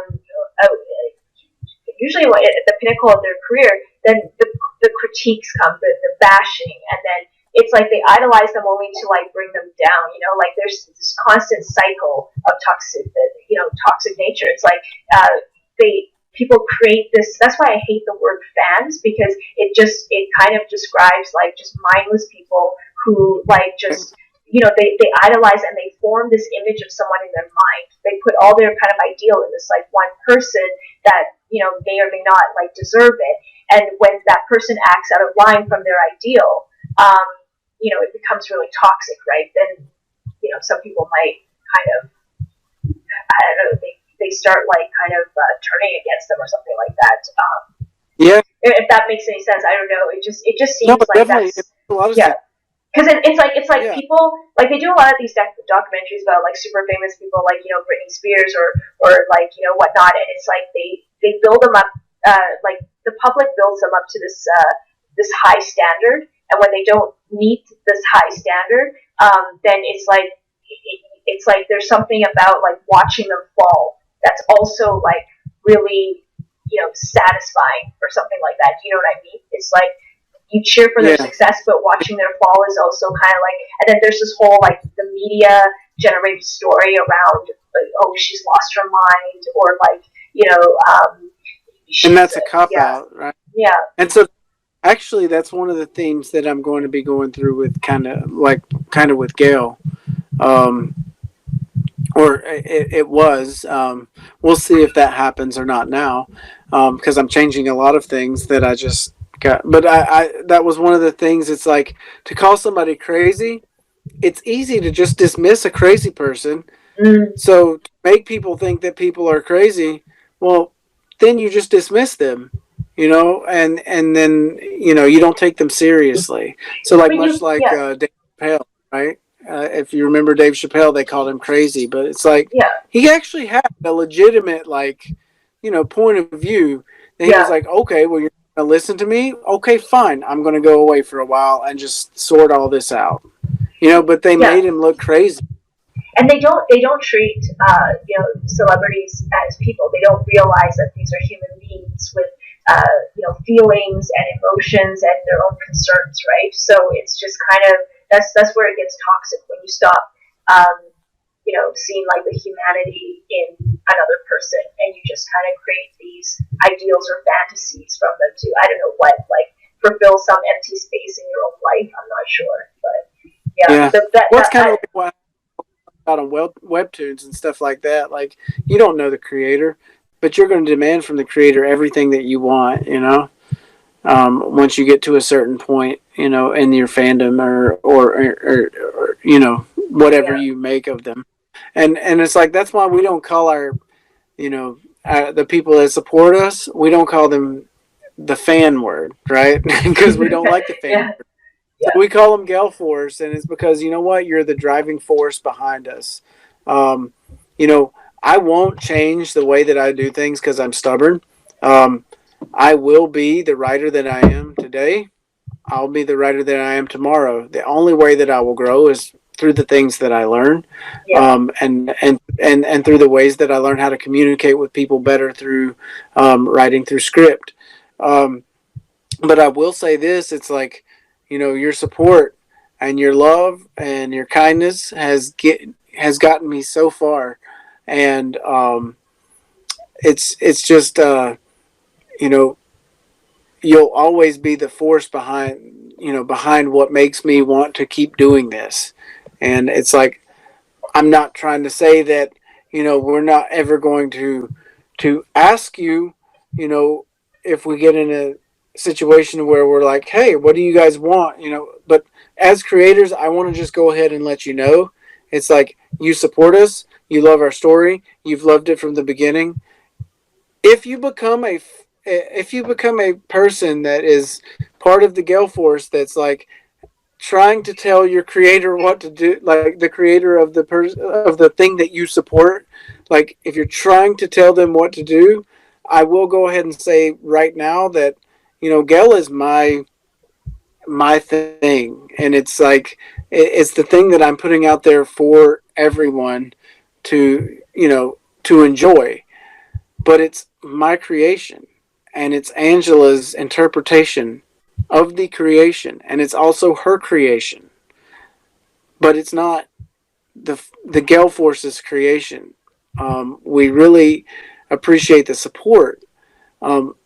usually at the pinnacle of their career, then the critiques come, the bashing, and then it's like they idolize them only to like bring them down. Like there's this constant cycle of toxic nature. It's like they people create this. That's why I hate the word fans, because it kind of describes like just mindless people who like just, they idolize and they form this image of someone in their mind. They put all their kind of ideal in this like one person that, may or may not like deserve it. And when that person acts out of line from their ideal, it becomes really toxic, right? Then, some people might kind of, I don't know, they start like kind of turning against them or something like that. Yeah. If that makes any sense, I don't know. It just No, seems like definitely. that's, A lot of yeah. Because it's like yeah. people, like they do a lot of these documentaries about like super famous people, like Britney Spears or like whatnot, and it's like they build them up, like the public builds them up to this this high standard, and when they don't meet this high standard, then it's like there's something about like watching them fall that's also like really satisfying or something like that. Do you know what I mean? It's like you cheer for their success, but watching their fall is also kind of like. And then there's this whole like the media generated story around like, oh, she's lost her mind, or like and that's a cop out, right? Yeah. And so actually that's one of the themes that I'm going to be going through with kind of with Gale. Or it was. We'll see if that happens or not now, because I'm changing a lot of things that I just got. But I that was one of the things. It's like to call somebody crazy. It's easy to just dismiss a crazy person. So to make people think that people are crazy, well, then you just dismiss them, and then you don't take them seriously. So like much like Dave Chappelle, right? If you remember Dave Chappelle, they called him crazy, but it's like he actually had a legitimate point of view. And he was like, okay, well, you're gonna listen to me. Okay, fine. I'm gonna go away for a while and just sort all this out. But they made him look crazy. And they don't treat celebrities as people. They don't realize that these are human beings with feelings and emotions and their own concerns, right? So it's just kind of that's where it gets toxic, when you stop seeing like the humanity in another person, and you just kind of create these ideals or fantasies from them to, I don't know what, like fulfill some empty space in your own life. I'm not sure, but What's kind of like what about on webtoons and stuff like that. Like, you don't know the creator, but you're going to demand from the creator everything that you want, once you get to a certain point, in your fandom or whatever you make of them. And it's like, that's why we don't call our, the people that support us, we don't call them the fan word, right? Because we don't like the fan word. So we call them Gale Force, and it's because, you know what, you're the driving force behind us. I won't change the way that I do things because I'm stubborn. I will be the writer that I am today. I'll be the writer that I am tomorrow. The only way that I will grow is through the things that I learn, and through the ways that I learn how to communicate with people better through writing through script. But I will say this: it's like, your support and your love and your kindness has gotten me so far, and it's just you'll always be the force behind what makes me want to keep doing this. And it's like, I'm not trying to say that we're not ever going to ask you, if we get in a situation where we're like, hey, what do you guys want, but as creators, I want to just go ahead and let you know, it's like, you support us, you love our story, you've loved it from the beginning. If you become a person that is part of the Gale Force, that's like trying to tell your creator what to do, like the creator of the thing that you support, like if you're trying to tell them what to do, I will go ahead and say right now that Gale is my thing, and it's like it's the thing that I'm putting out there for everyone to to enjoy, but it's my creation, and it's Angela's interpretation of the creation, and it's also her creation, but it's not the Gale Force's creation. We really appreciate the support, Um,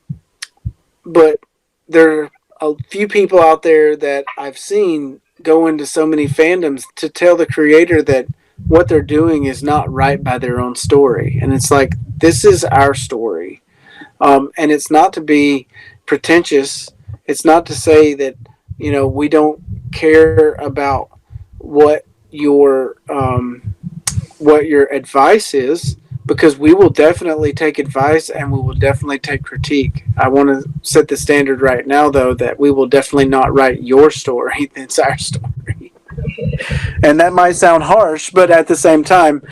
but there are a few people out there that I've seen go into so many fandoms to tell the creator that what they're doing is not right by their own story. And it's like, this is our story. And it's not to be pretentious. It's not to say that, we don't care about what what your advice is, because we will definitely take advice and we will definitely take critique. I want to set the standard right now, though, that we will definitely not write your story. It's our story. And that might sound harsh, but at the same time,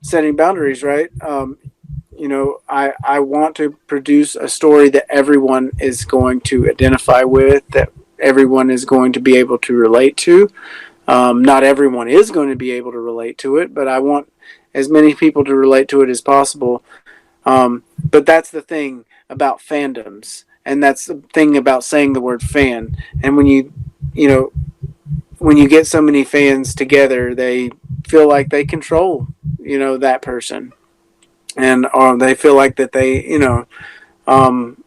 setting boundaries, right? I want to produce a story that everyone is going to identify with, that everyone is going to be able to relate to. Not everyone is going to be able to relate to it, but I want as many people to relate to it as possible. But that's the thing about fandoms, and that's the thing about saying the word fan. And you know, when you get so many fans together, they feel like they control, that person, and they feel like that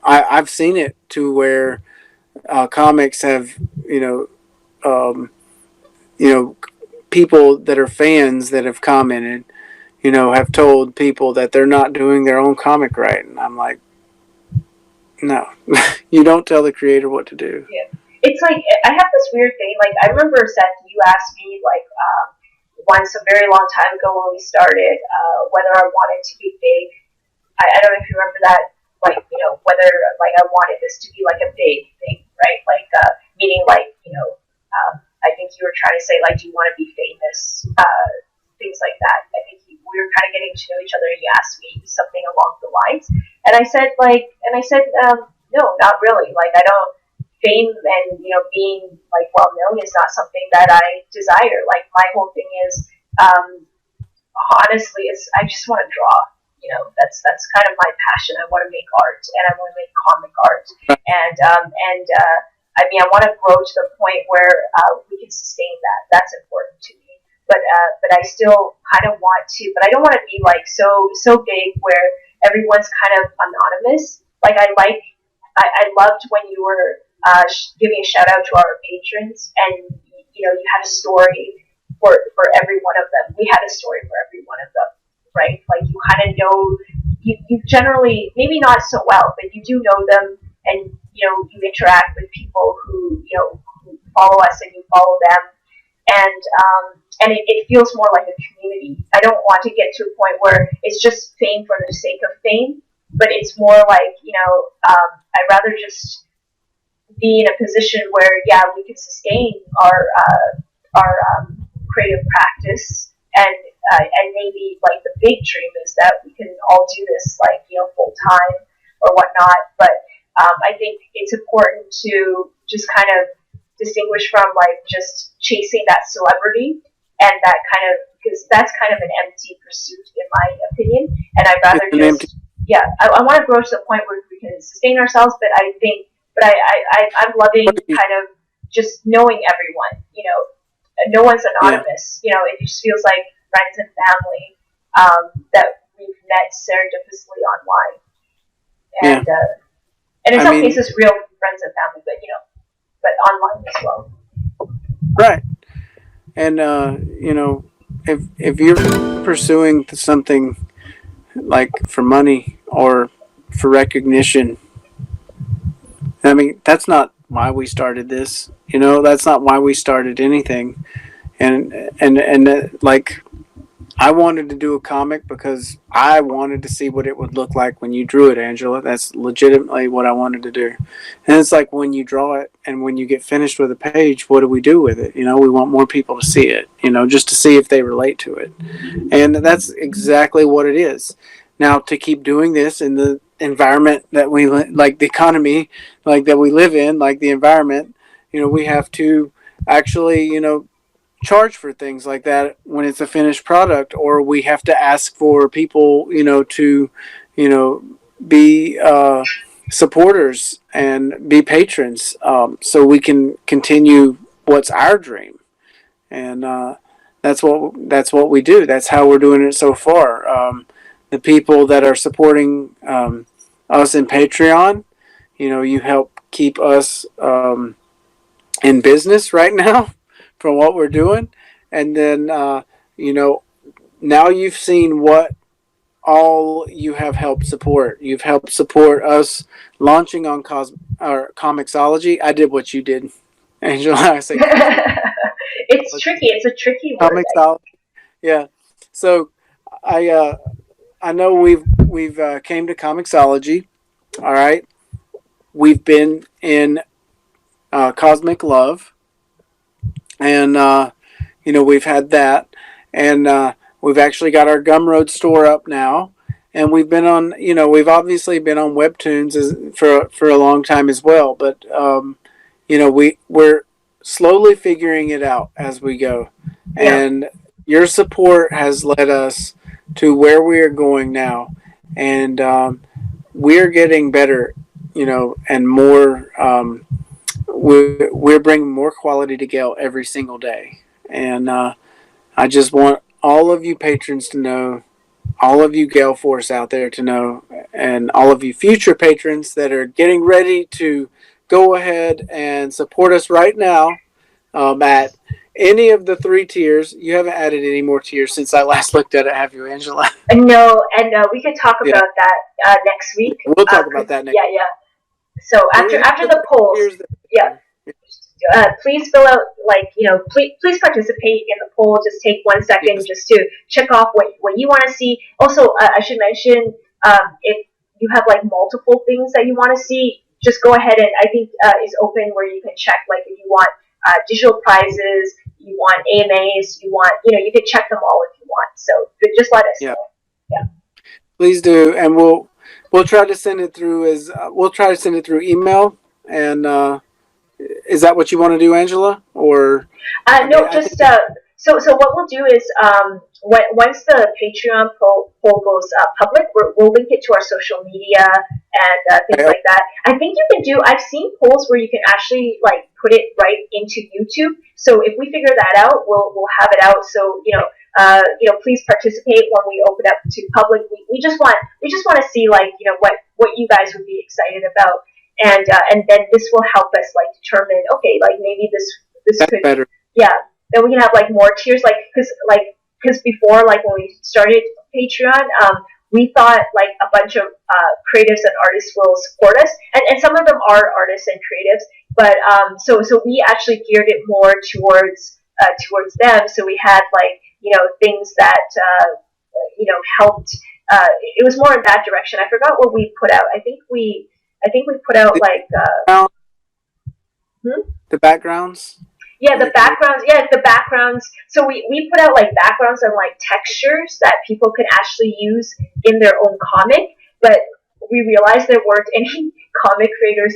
I've seen it to where comics have, um, you know, people that are fans that have commented, have told people that they're not doing their own comic right, and I'm like, no, you don't tell the creator what to do. Yeah. It's like, I have this weird thing. Like, I remember, Seth, you asked me, like, once a very long time ago when we started, whether I wanted to be big. I don't know if you remember that. Like, whether, like, I wanted this to be, like, a big thing, right? Like, meaning, like, I think you were trying to say, like, do you want to be famous? Things like that. I think we were kind of getting to know each other, and you asked me something along the lines. And I said, no, not really. Like, I don't, fame and, being, like, well known is not something that I desire. Like, my whole thing is, honestly, I just want to draw. That's kind of my passion. I want to make art, and I want to make comic art. I mean, I want to grow to the point where we can sustain that. That's important to me. But I still kind of want to. But I don't want to be like so big where everyone's kind of anonymous. Like, I loved when you were giving a shout out to our patrons, and you had a story for every one of them. We had a story for every one of them, right? Like, you kind of know, you generally, maybe not so well, but you do know them, and you interact with people who who follow us, and you follow them, and it feels more like a community. I don't want to get to a point where it's just fame for the sake of fame, but it's more like, I'd rather just be in a position where, yeah, we can sustain our creative practice, and maybe, like, the big dream is that we can all do this, like, full time or whatnot. But I think it's important to just kind of distinguish from, like, just chasing that celebrity, and that kind of, because that's kind of an empty pursuit in my opinion. And I'd rather just, yeah, I want to grow to the point where we can sustain ourselves. But I'm loving kind of just knowing everyone. No one's anonymous. Yeah. It just feels like friends and family that we've met serendipitously online, and in some cases, real friends and family, but online as well. Right. And if you're pursuing something like for money or for recognition, I mean, that's not why we started this. That's not why we started anything. And like, I wanted to do a comic because I wanted to see what it would look like when you drew it, Angela. That's legitimately what I wanted to do. And it's like, when you draw it and when you get finished with a page, what do we do with it? We want more people to see it, just to see if they relate to it. And that's exactly what it is. Now, to keep doing this in the environment that we, like the economy, like that we live in, like the environment, we have to actually, charge for things like that when it's a finished product, or we have to ask for people, to, be supporters and be patrons, so we can continue what's our dream. And that's what we do. That's how we're doing it so far. The people that are supporting us in Patreon. You help keep us in business right now for what we're doing. And then, now you've seen what all you have helped support. You've helped support us launching on Comixology. I did what you did, Angela. I say it's tricky. It's a tricky word. Comixology. Yeah. So I know we've came to Comixology. All right. We've been in Cosmic Love, and we've had that, and we've actually got our Gumroad store up now, and we've been on. We've obviously been on Webtoons for a long time as well, but we're slowly figuring it out as we go, and your support has led us to where we are going now, and we're getting better, and more. We're bringing more quality to Gale every single day, and I just want all of you patrons to know, all of you Gale Force out there to know, and all of you future patrons that are getting ready to go ahead and support us right now at any of the 3 tiers. You haven't added any more tiers since I last looked at it, have you, Angela? No, and we could talk about that next week. We'll talk about that next week. Yeah. So after the polls, please fill out, please participate in the poll. Just take 1 second just to check off what you want to see. Also, I should mention, if you have multiple things that you want to see, just go ahead and I think is open where you can check if you want digital prizes, you want AMAs, you can check them all if you want. So just let us know. Yeah. Please do, and we'll try to send it through email. And is that what you want to do, Angela? Or no, just so what we'll do is once the Patreon poll goes public, we'll link it to our social media and things like that. I think you can do. I've seen polls where you can actually put it right into YouTube. So if we figure that out, we'll have it out. So please participate when we open up to public. We just want to see what you guys would be excited about, and then this will help us determine, okay, maybe this could better. Yeah, then we can have more tiers, because before, when we started Patreon, we thought a bunch of creatives and artists will support us, and some of them are artists and creatives, but so we actually geared it more towards them. So we had things that helped. It was more in that direction. I forgot what we put out. I think we put out the backgrounds. Yeah, the backgrounds. Yeah, the backgrounds. So we put out backgrounds and textures that people could actually use in their own comic. But we realized there weren't any comic creators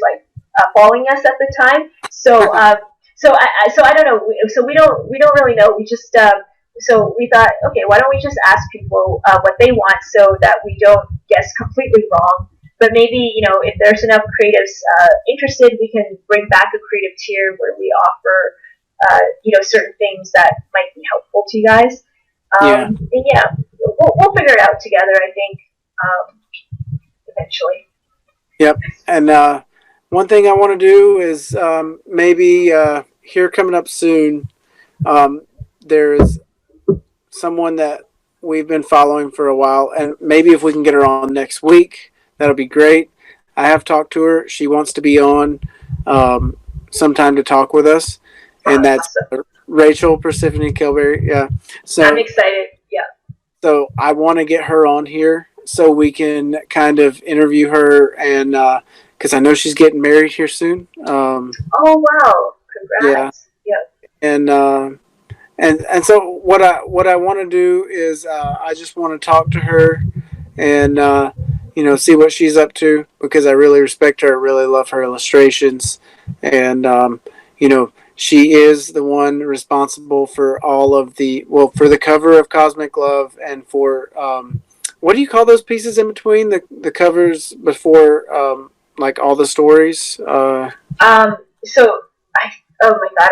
following us at the time. So so I don't know. So we don't really know. We just so we thought, okay, why don't we just ask people what they want so that we don't guess completely wrong. But maybe, if there's enough creatives interested, we can bring back a creative tier where we offer, certain things that might be helpful to you guys. And we'll figure it out together, I think, eventually. Yep. And one thing I want to do is maybe here coming up soon, there's someone that we've been following for a while, and maybe if we can get her on next week, that'll be great. I have talked to her. She wants to be on sometime to talk with us. And that's awesome. Rachel Persephone Kilberry. Yeah. So I'm excited. Yeah. So I want to get her on here so we can kind of interview her, and because I know she's getting married here soon. Oh wow! Congrats. Yeah. And so what I want to do is I just want to talk to her and see what she's up to, because I really respect her. I really love her illustrations, and she is the one responsible for all of for the cover of Cosmic Love, and for what do you call those pieces in between the covers before all the stories? So Oh my god,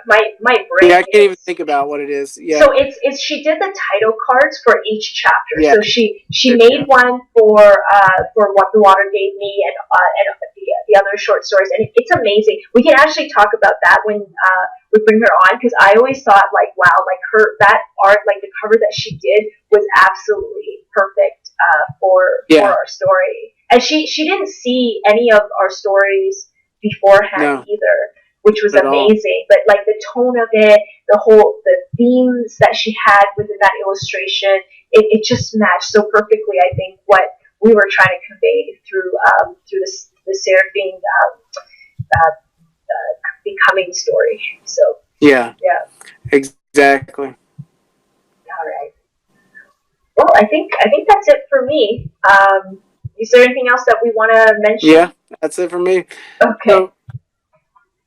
my brain Yeah, I can't even is. think about what it is. Yeah. So it's she did the title cards for each chapter. Yeah. So she There you made go. one for What the Water Gave Me and the other short stories, and it's amazing. We can actually talk about that when we bring her on, because I always thought like, wow, like her that art, like the cover that she did was absolutely perfect for Yeah. our story. And she didn't see any of our stories beforehand No, either, which was not at all. amazing. But like the tone of it, the themes that she had within that illustration, it just matched so perfectly. I think what we were trying to convey through the Seraphine becoming story. So Yeah. yeah, Exactly. all right. Well, I think that's it for me. Is there anything else that we want to Yeah, mention? that's it for me. Okay. So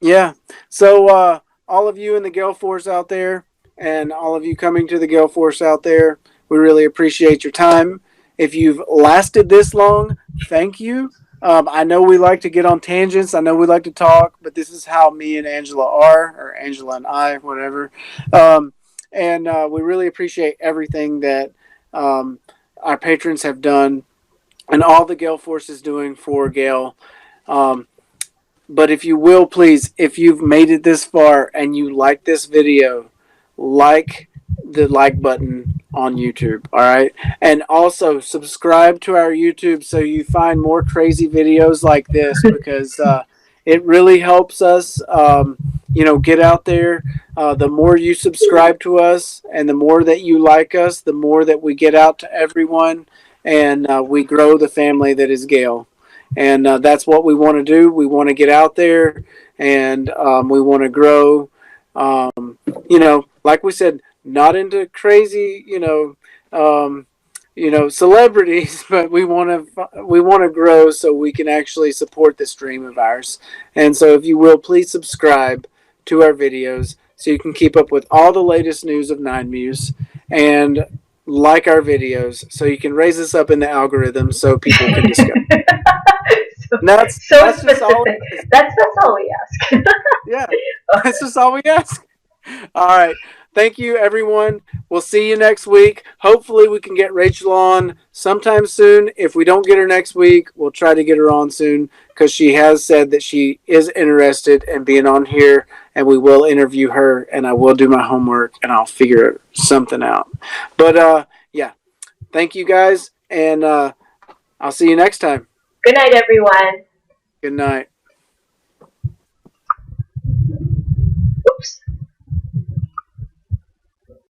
yeah. So all of you in the Gale Force out there, and all of you coming to the Gale Force out there, we really appreciate your time. If you've lasted this long, thank you. I know we like to get on tangents. I know we like to talk, but this is how me and Angela are, or Angela and I, whatever. Um, and we really appreciate everything that our patrons have done, and all the Gale Force is doing for Gale. Um, but if you will, please, if you've made it this far and you like this video, like the like button on YouTube, all right? And also subscribe to our YouTube so you find more crazy videos like this, because it really helps us, get out there. The more you subscribe to us and the more that you like us, the more that we get out to everyone, and we grow the family that is Gale. And that's what we want to do. We want to get out there, and we want to grow. Like we said, not into crazy, celebrities, but we want to grow so we can actually support this dream of ours. And so, if you will, please subscribe to our videos so you can keep up with all the latest news of Nine Muse, and like our videos so you can raise us up in the algorithm so people can discover. so, And that's so that's just all specific. it is. That's all we ask. Yeah, that's just all we ask. All right. Thank you, everyone. We'll see you next week. Hopefully, we can get Rachel on sometime soon. If we don't get her next week, we'll try to get her on soon, because she has said that she is interested in being on here, and we will interview her, and I will do my homework, and I'll figure something out. But yeah, thank you guys, and I'll see you next time. Good night, everyone. Good night.